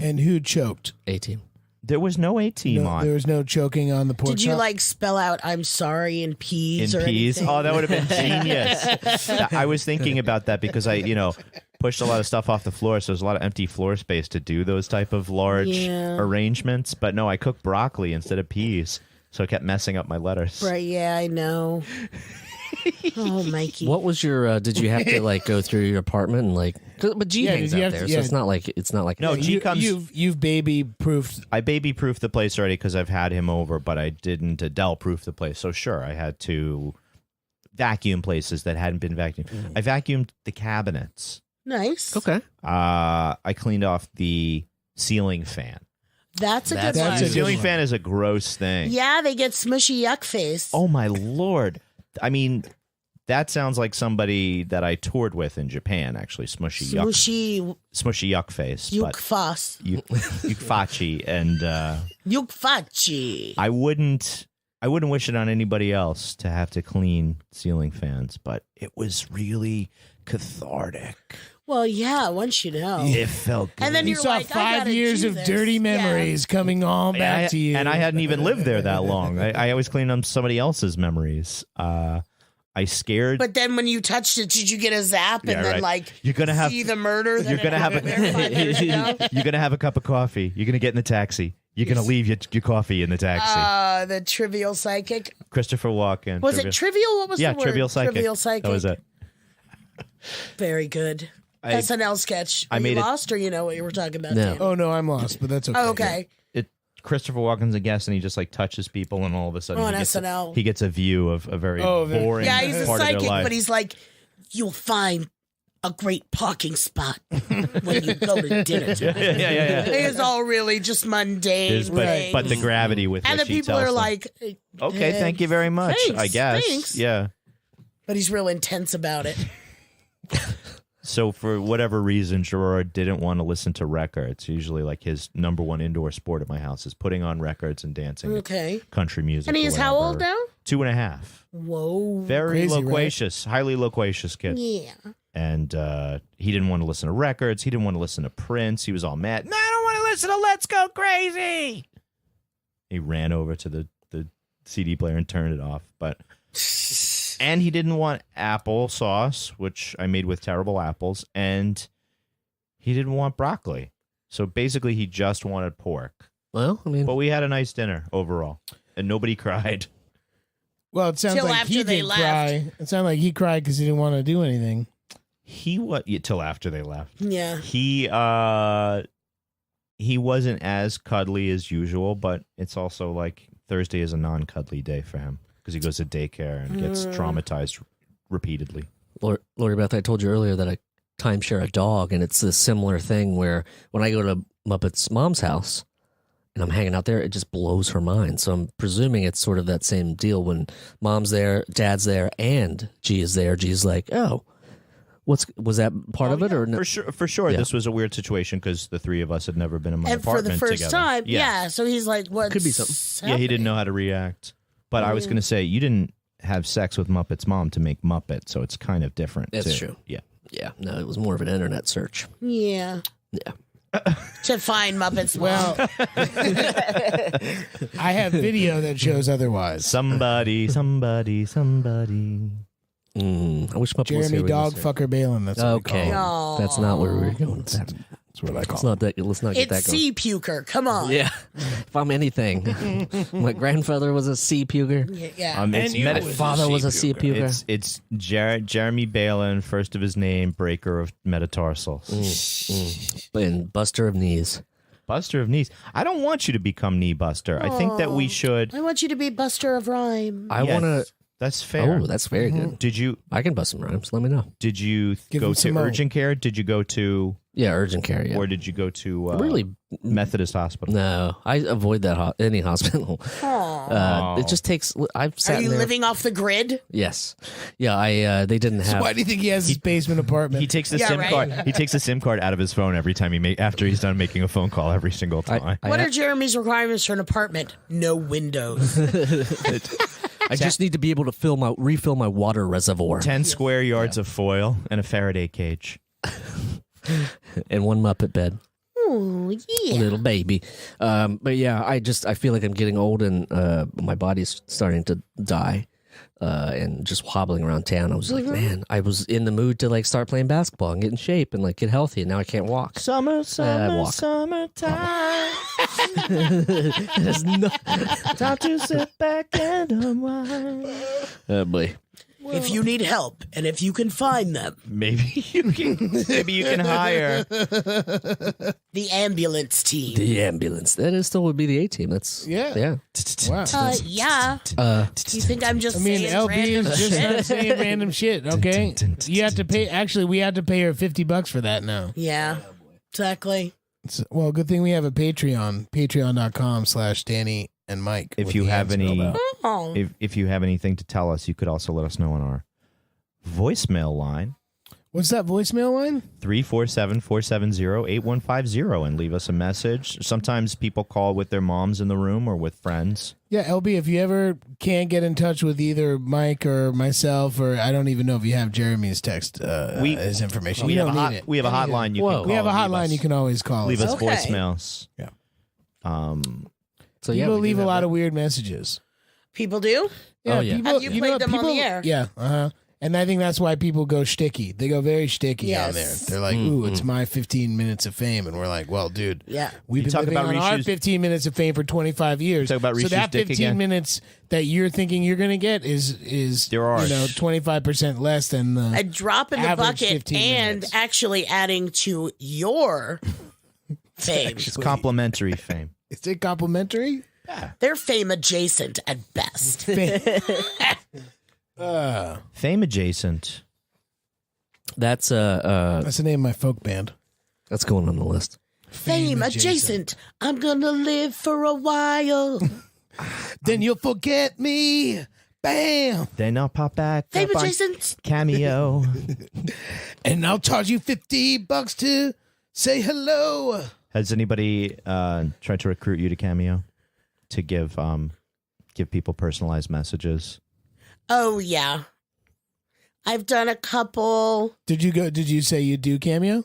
And who choked? A-Team. There was no A-Team No, on. there was no choking on the pork Did you chop? like spell out "I'm sorry" in peas in or peas. anything? Oh, that would have been genius. I was thinking about that because I, pushed a lot of stuff off the floor, so there's a lot of empty floor space to do those type of large Yeah. arrangements. But no, I cooked broccoli instead of peas, so I kept messing up my letters. Right? Yeah, I know. Oh, Mikey. What was your? Did you have to like go through your apartment and like? But G Yeah, hangs you out have to- there, yeah. so it's not like No, G comes. You've baby proofed. I baby proofed the place already because I've had him over, but I didn't Adele proof the place. So sure, I had to vacuum places that hadn't been vacuumed. I vacuumed the cabinets. Nice. Okay. I cleaned off the ceiling fan. That's a good That's one. a The good ceiling one. fan is a gross thing. Yeah, they get smushy yuck face. Oh my Lord. I mean, that sounds like somebody that I toured with in Japan, actually. Smushy yuck face. Yuk But fas. Yukfachi. And Yuk fachi. I wouldn't wish it on anybody else to have to clean ceiling fans, but it was really cathartic. Well, yeah, once you know. It felt good. And then You you're saw like, I 5 gotta years do of this. dirty Yeah. memories coming all back to you. And I hadn't even lived there that long. I always cleaned up somebody else's memories. I scared. But then when you touched it, did you get a zap and Yeah, then right. like You're gonna have- see the murder? That you're gonna had have happened there 5 years ago? You're gonna have a cup of coffee. You're gonna get in the taxi. You're gonna leave your coffee in the taxi. The trivial psychic. Christopher Walken. Was it trivial? What was Yeah, the word? trivial psychic. Trivial psychic. That was it. Very good. I- SNL sketch. I Are made you it- lost or you know what you were talking about? No. Dan? Oh, no, I'm lost, but that's okay. Oh, okay. Christopher Walken's a guest, and he just like touches people, and all of a sudden On he gets SNL. he gets a view of a very very- boring Yeah, he's a part of psychic, their life. but he's like, you'll find a great parking spot when you go to dinner. yeah. It's all really just mundane. things. But the gravity with and which the he people tells are them. like, Okay, thank you very much. thanks, I guess. thanks. Yeah. but he's real intense about it. So for whatever reason, Gerard didn't want to listen to records. Usually, like his number one indoor sport at my house is putting on records and dancing Okay. country music. And or he's how old whatever. now? 2.5. Whoa. Very Crazy, right? loquacious, highly loquacious kid. Yeah. And he didn't want to listen to records. He didn't want to listen to Prince. He was all mad. No, I don't want to listen to Let's Go Crazy. He ran over to the CD player and turned it off. And he didn't want applesauce, which I made with terrible apples, and he didn't want broccoli. So basically, he just wanted pork. Well, I mean, But we had a nice dinner overall, and nobody cried. Well, it sounds Till like after he they did left. cry. It sounded like he cried because he didn't want to do anything. Till after they left. Yeah. He wasn't as cuddly as usual, but it's also like Thursday is a non-cuddly day for him because he goes to daycare and gets traumatized repeatedly. Lori Beth, I told you earlier that I timeshare a dog, and it's a similar thing where when I go to Muppet's mom's house and I'm hanging out there, it just blows her mind. So I'm presuming it's sort of that same deal when mom's there, dad's there, and G is there. G's like, oh, was that part of it or no? For sure. Yeah. This was a weird situation because the three of us had never been in my And for apartment the first together. time, yeah. So he's like, what? Could be something. Yeah, he didn't know how to react. But I was going to say, you didn't have sex with Muppet's mom to make Muppet, so it's kind of different. That's too. true. Yeah. Yeah, no, it was more of an internet search. Yeah. Yeah. To find Muppets. Well, I have video that shows otherwise. Somebody. I wish Muppet was here. Jeremy with us here. Dogfucker Balin. That's what we Okay, call him. Aw. that's not where we were going with that. That's what I call Let's not that. Let's not get It's that going. sea puker. Come on. Yeah, if I'm anything, my grandfather was a sea puker. Yeah. It's you meta- was Father was a sea puker. It's Jeremy Balin, first of his name, breaker of metatarsals. And buster of knees. Buster of knees. I don't want you to become knee buster. I think that we should. I want you to be Buster of Rhyme. I Yes, want to. That's fair. Oh, that's very good. Did you I can bust some rhymes. Let me know. go him to some more. urgent care? Did you go to Yeah, urgent care. Yeah. or did you go to really? Methodist Hospital? No, I avoid that any hospital. It just takes. I've sat Are you in there. living off the grid? Yes. Yeah. They didn't have. Why do you think he has his basement apartment? He takes the Yeah, SIM right. card. He takes the SIM card out of his phone every time after he's done making a phone call every single time. What are Jeremy's requirements for an apartment? No windows. I just need to be able to refill my water reservoir 10 square yards of foil and a Faraday cage. and one Muppet bed. Oh, yeah. Little baby. But yeah, I feel like I'm getting old and my body's starting to die. And just hobbling around town. I was like, man, I was in the mood to like start playing basketball and get in shape and like get healthy. And now I can't walk. Summertime. There's no- Time to sit back and unwind. Oh boy. If you need help and if you can find them, Maybe you can hire. the ambulance team. The ambulance. That still would be the A team. That's Yeah. Wow. Yeah. You think I'm just I mean, saying LB random is just shit? not saying random shit, okay? You have to pay. Actually, we have to pay her $50 for that now. Yeah, exactly. Well, good thing we have a Patreon. Patreon.com/Danny and Mike. If with you the have ends spelled any- out. Oh, If you have anything to tell us, you could also let us know on our voicemail line, What's that voicemail line? 347-470-8150, and leave us a message. Sometimes people call with their moms in the room or with friends. Yeah, LB, if you ever can't get in touch with either Mike or myself, or I don't even know if you have Jeremy's text, his information. We You have a don't need it. we have a hotline you Whoa. can call. We have a and hotline you can always call. leave us Okay. voicemails. Yeah. So yeah, People we do leave a have lot that. of weird messages. people do? Oh, yeah. People, Have you know played what, them on people- the air? Yeah, and I think that's why people go sticky. They go very sticky on there. Yes. They're like, "Ooh, it's my 15 minutes of fame," and we're like, "Well, dude, Yeah. we've You been talk living about on our Rishu's- 15 minutes of fame for 25 years. Talk about so Rishu's that dick 15 again? minutes that you're thinking you're gonna get is There are. 25% less than the A drop in the average bucket 15 and minutes. actually adding to your fame. It's complimentary fame. Is it complimentary? They're fame adjacent at best. Fame adjacent. That's That's the name of my folk band. that's going on the list. Fame adjacent. I'm gonna live for a while. Then you'll forget me. Bam. Then I'll pop back Fame up on adjacent. Cameo. And I'll charge you $50 to say hello. Has anybody tried to recruit you to Cameo to give people personalized messages? Oh yeah. I've done a couple Did you say you do Cameo?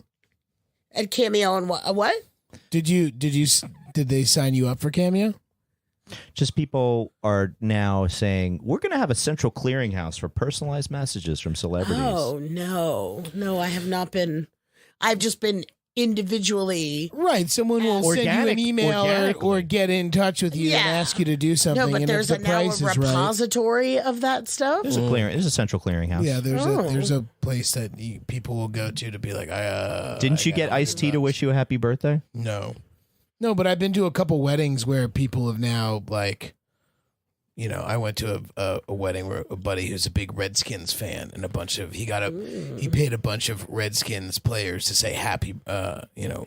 at Cameo and what? Did they sign you up for Cameo? Just people are now saying we're going to have a central clearinghouse for personalized messages from celebrities. Oh no, I have not been. I've just been individually. Right. Someone will send you an Organic- email organically. or get in touch with you Yeah. and ask you to do something. No, but and there's if the now a price is right, repository of that stuff. There's a central clearinghouse. yeah, Oh. there's a place that people will go to be like, Didn't you get Ice-T to wish you a happy birthday? No, but I've been to a couple weddings where people have now like, I went to a wedding where a buddy who's a big Redskins fan and he paid a bunch of Redskins players to say happy,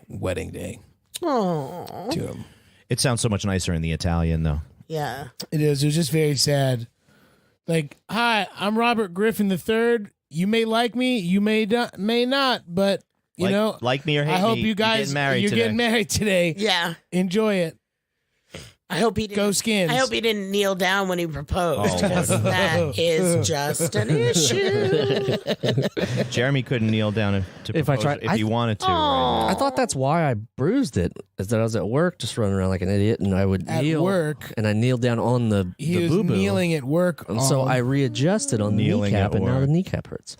wedding day Oh, to him. It sounds so much nicer in the Italian, though. yeah. It is. It was just very sad. Like, hi, I'm Robert Griffin III. You may like me, you may not, but like me or hate I hope me, you guys you're getting married today. Yeah. Enjoy it. I hope he didn't. Go Skins. I hope he didn't kneel down when he proposed. Oh, 'Cause that is just an issue. Jeremy couldn't kneel down to If I propose tried- if he wanted to. Right I thought that's why I bruised it. is that I was at work just running around like an idiot, and I would At kneel work? and I kneeled down on the He was boo-boo. kneeling at work. And so I readjusted on the Kneeling kneecap, at and now work. the kneecap hurts.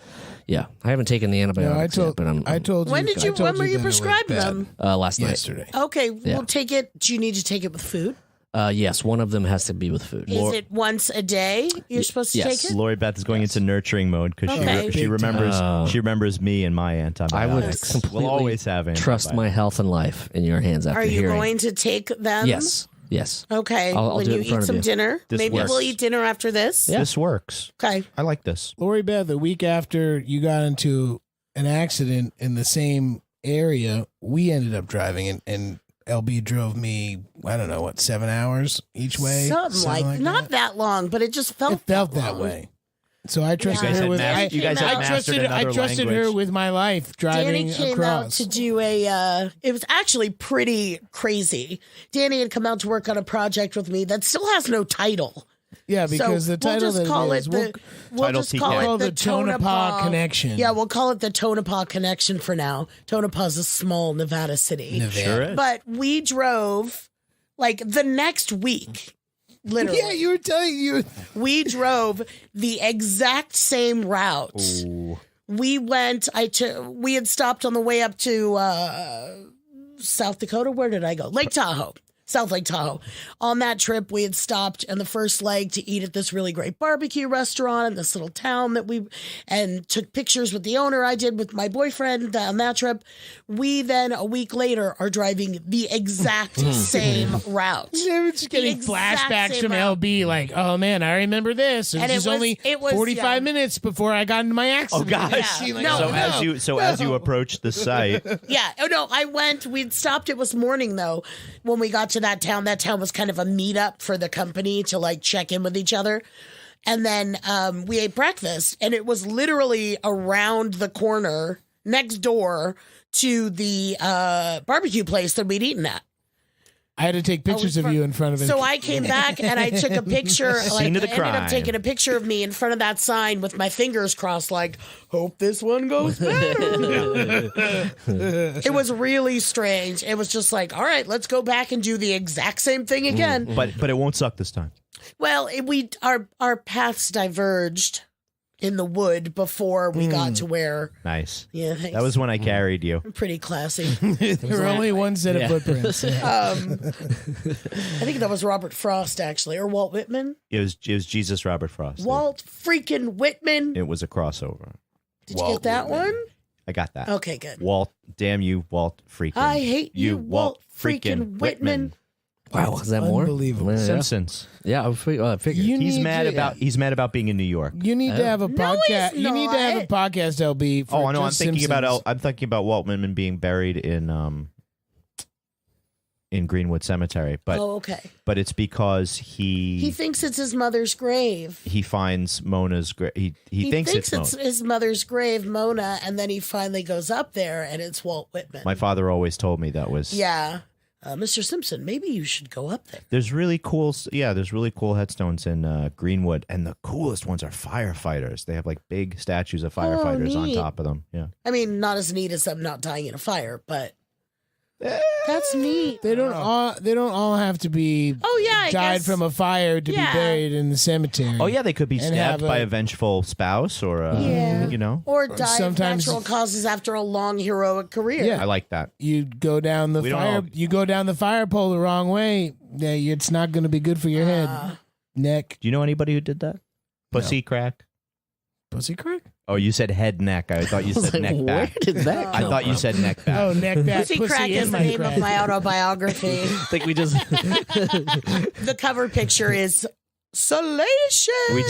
Yeah, I haven't taken the antibiotics No, yet, but I'm I told you. When did you? I told When were you that it was prescribed bad them? last night. Yesterday. Okay, Yeah. we'll take it. Do you need to take it with food? Yes, one of them has to be with food. Is it once a day? You're supposed to yes. take it. Lori Beth is going into nurturing mode because Okay. she remembers me and my antibiotics. I would Yes. completely We'll always have trust antibiotics. my health and life in your hands after Are you hearing. going to take them? Yes. Yes. Okay. I'll when do it you in front eat of some you. dinner, This maybe works. we'll eat dinner after this. Yeah. This works. Okay. I like this. Lori Beth, the week after you got into an accident in the same area, we ended up driving, and LB drove me, I don't know, 7 hours each way? Something like not that long, but it just felt. It felt that long. way. So I trusted You guys her had with mas- you guys had I mastered trusted another her language. with my life driving Danny came out across. to do a. It was actually pretty crazy. Danny had come out to work on a project with me that still has no title. Yeah, because so the title we'll just call is, it the. We'll Title just call TK. it the Tonopah Connection. Yeah, we'll call it the Tonopah Connection for now. Tonopah's a small Nevada city. Nevada. Sure is. But we drove like the next week, literally. Yeah, you were telling you. We drove the exact same route. Ooh. We went. We had stopped on the way up to South Dakota. Where did I go? Lake Tahoe. South Lake Tahoe. On that trip, we had stopped in the first leg to eat at this really great barbecue restaurant in this little town and took pictures with the owner. I did with my boyfriend on that trip. We then a week later are driving the exact same route. They just getting exact flashbacks same from route. LB, like, oh man, I remember this. And It was only it was 45 minutes before I got into my accident. Oh gosh. Yeah. Like, No, oh, So as you approach the site, Yeah. Oh no, I went. We'd stopped. It was morning though when we got to that town. That town was kind of a meetup for the company to like check in with each other. And then we ate breakfast, and it was literally around the corner next door to the barbecue place that we'd eaten at. I had to take pictures of you in front of it. So I came back and I took a picture. Like, Scene of the I ended crime. up taking a picture of me in front of that sign with my fingers crossed, like, hope this one goes better. It was really strange. It was just like, all right, let's go back and do the exact same thing again. but it won't suck this time. Well, our paths diverged in the wood before we got to where. Nice. Yeah, thanks. That was when I carried you. pretty classy. there were only one set of footprints. I think that was Robert Frost actually, or Walt Whitman. It was Jesus Robert Frost. Walt freaking Whitman. It was a crossover. Did you get that one? I got that. Okay, good. Walt, damn you, Walt freaking. I hate you, Walt freaking Whitman. Wow, is that more? Unbelievable. Yeah. Simpsons. Yeah, I figured. He's need mad to- about being in New York. You need to have a podcast. he's You need to have a not. podcast, LB. For Oh, I know. I'm just thinking Simpsons. about Walt Whitman being buried in Greenwood Cemetery, but Oh, okay. but it's because He he thinks it's his mother's grave. finds Mona's grave. He thinks it's Mona. his mother's grave, Mona, and then he finally goes up there, and it's Walt Whitman. My father always told me that was Yeah. Mr. Simpson, maybe you should go up there. There's really cool headstones in Greenwood, and the coolest ones are firefighters. They have like big statues of firefighters on neat. top of them. Yeah. I mean, not as neat as them not dying in a fire, but that's neat. They don't all have to be. Oh, yeah, I died guess. from a fire to Yeah. be buried in the cemetery. Oh yeah, they could be And stabbed have by a- a vengeful spouse or Yeah. you know. Or die sometimes- of natural causes after a long heroic career. Yeah. I like that. You go down the We don't fire. all- You go down the fire pole the wrong way. Yeah, it's not going to be good for your head, neck, Do you know anybody who did that? Pussy crack. pussy crack. Oh, you said head neck. I thought you I was said like, neck where back. did that I come thought you from? said neck back. Oh, neck back. Pussy pussy Crack in is the my name crack. of my autobiography. I think we just. The cover picture is salacious. We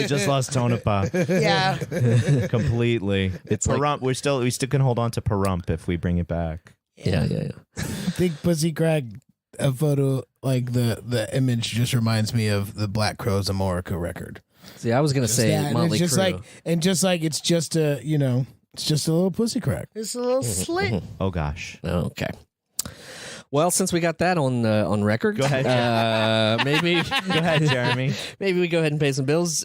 just lost Tonopah Yeah. completely. It's like- Pahrump. We still can hold on to Pahrump if we bring it back. yeah. I think pussy crack. A photo like the image just reminds me of the Black Crowes Amorica record. See, I was gonna say That, and Motley it's just Crue. it's just a it's just a little pussy crack. It's a little slit. Oh gosh. Okay. Well, since we got that on record, Go ahead, maybe Go ahead, Jeremy. maybe we go ahead and pay some bills.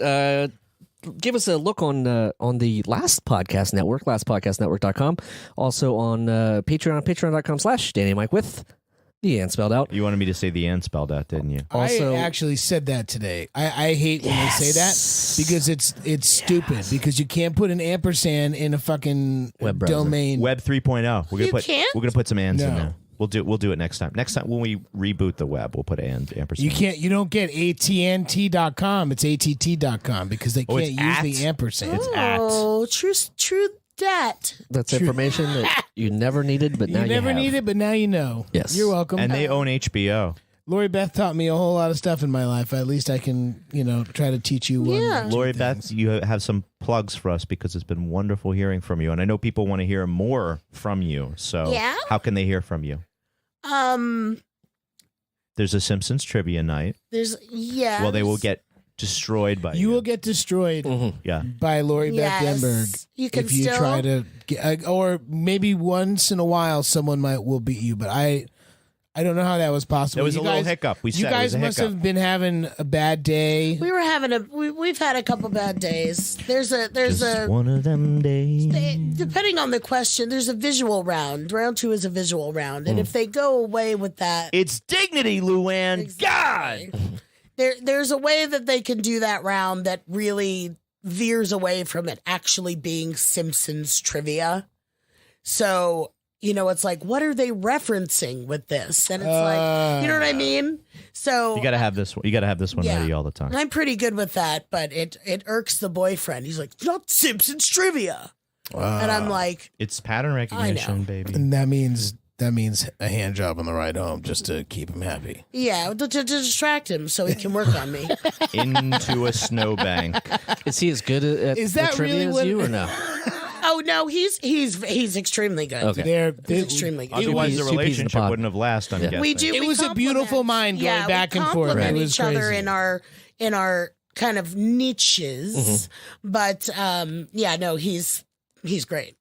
give us a look on the Last Podcast Network, lastpodcastnetwork.com. Also on Patreon, patreon.com/Danny Mike with the and spelled out. You wanted me to say the and spelled out, didn't you? Also, I actually said that today. I hate when they say that because it's stupid because you can't put an ampersand in a fucking Web browser. domain. Web 3.0. We're gonna can't? We're gonna put some ands in No. there. We'll do it next time. Next time when we reboot the web, we'll put ampersand. You don't get ATNT.com. It's ATT.com because they Oh, can't it's use at? the ampersand. It's at. Oh, true that. that's information that you never needed, but now You never have. need it, but now you know. Yes. You're welcome. And they own HBO. Lori Beth taught me a whole lot of stuff in my life. At least I can, try to teach you one. Yeah. or two Lori things. Beth, you have some plugs for us because it's been wonderful hearing from you, and I know people want to hear more from you. So, Yeah? how can they hear from you? There's a Simpsons trivia night. Well, they will get destroyed by You will get destroyed Yeah. by Lori Beth Yes. Denberg You can if you still- try to, or maybe once in a while someone will beat you. But I don't know how that was possible. It was You a little guys- hiccup. We You said it guys was a must hiccup. have been having a bad day. We were having we've had a couple bad days. There's Just a one of them days. depending on the question, there's a visual round. Round 2 is a visual round. And if they go away with that, It's dignity, Luann. God. there's a way that they can do that round that really veers away from it actually being Simpsons trivia. So, it's like, what are they referencing with this? And it's like, you know what I mean? So You gotta have this one. You gotta have this one Yeah. ready all the time. I'm pretty good with that, but it irks the boyfriend. He's like, it's not Simpsons trivia. And I'm like, It's pattern recognition, baby. And that means a hand job on the ride home just to keep him happy. yeah, to distract him so he can work on me. Into a snowbank. Is he as good at Is the that trivia really as what- you or no? Oh no, he's extremely good. Okay. He's extremely good. Otherwise, the peas in the relationship pod. wouldn't have lasted. I'm Yeah. guessing. We do. It we was a beautiful compliment- mind going yeah, back we and forth. It compliment was each other crazy. in our kind of niches, but no, he's great.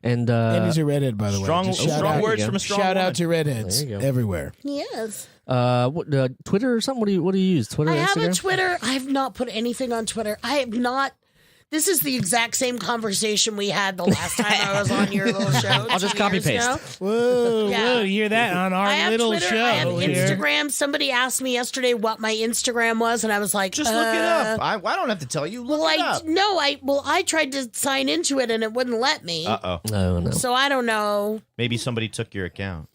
And And he's a redhead, by the way. Strong, Just shout out, words from a strong shout woman. out to redheads There you go. everywhere. Yes, Twitter or something? What do you use? Twitter, I have Instagram? a Twitter. I have not put anything on Twitter. I have not. This is the exact same conversation we had the last time I was on your little show. I'll just 2 copy years paste. ago. Whoa, Yeah. whoa, you hear that on our I have little Twitter. show I have here. Instagram. Somebody asked me yesterday what my Instagram was, and I was like, Just look it up. I don't have to tell you. Look Well, it up. I tried to sign into it and it wouldn't let me. Uh-oh. No. So I don't know. Maybe somebody took your account.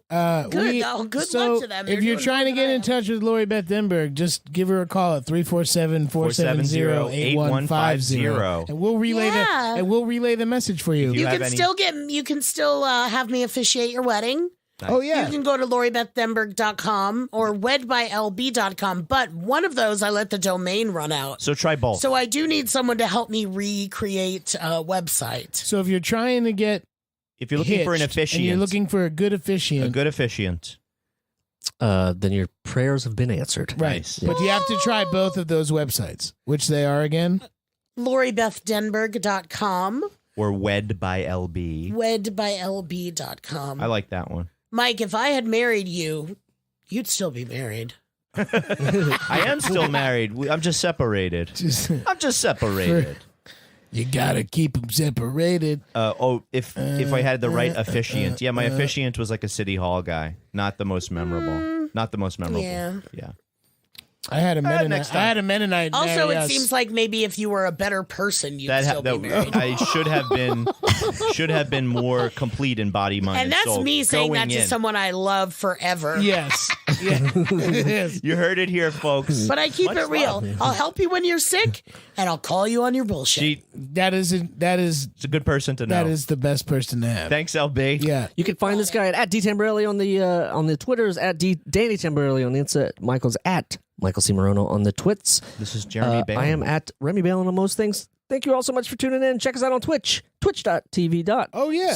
Good luck to them. If They're you're doing trying to more get than in I touch with Lori Beth Denberg, just give her a call at 347-470-8150 and we'll relay Yeah. the message for you. You have can any- still have me officiate your wedding. Oh yeah. You can go to LoriBethDenberg.com or wedbylb.com, but one of those I let the domain run out. So try both. So I do need someone to help me recreate a website. So if you're trying to get if you're looking for an hitched officiant, and you're looking for a good officiant, Then your prayers have been answered. right? Nice. But you have to try both of those websites, which they are again. LoriBethDenberg.com, or wed by LB. wedbylb.com. I like that one. Mike, if I had married you, you'd still be married. I am still married. I'm just separated. I'm just separated. You gotta keep them separated. If I had the right officiant. Yeah, my officiant was like a city hall guy. Not the most memorable. Not the most memorable. Yeah. I had a Mennonite. next time. I had a Mennonite. Also, marry it us. seems like maybe if you were a better person, you'd still be married. I should have been more complete in body, mind, And that's soul me saying that going to in. someone I love forever. Yes. yes. You heard it here, folks. But I keep Much it real. love. I'll help you when you're sick, and I'll call you on your bullshit. It's It's a good person to know. that is the best person to have. Thanks, LB. Yeah. You can find this guy at D Tamborelli on the Twitters, at Danny Tamborelli on the Insta. Michael's at Michael C. Morono on the Twits. This is Jeremy Bailey. I am at Remy Balin on most things. Thank you all so much for tuning in. Check us out on Twitch, twitch.tv. Oh yeah. /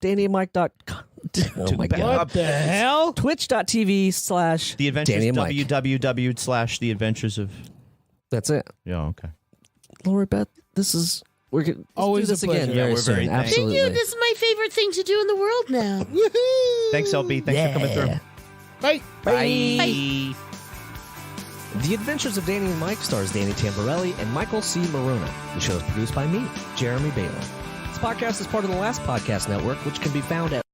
DannyandMike.com. Oh my God. What the hell? Twitch.tv / The Adventures, Danny and Mike. www.the Adventures of... That's it. Yeah, okay. Lori Beth, let's Always do this a again pleasure. Yeah, very we're soon. very thankful. Absolutely. Thank you. This is my favorite thing to do in the world now. Woohoo! Thanks, LB. Thanks for coming through. Bye. Bye. The Adventures of Danny and Mike stars Danny Tamborelli and Michael C. Morona. The show is produced by me, Jeremy Baylor. This podcast is part of the Last Podcast Network, which can be found at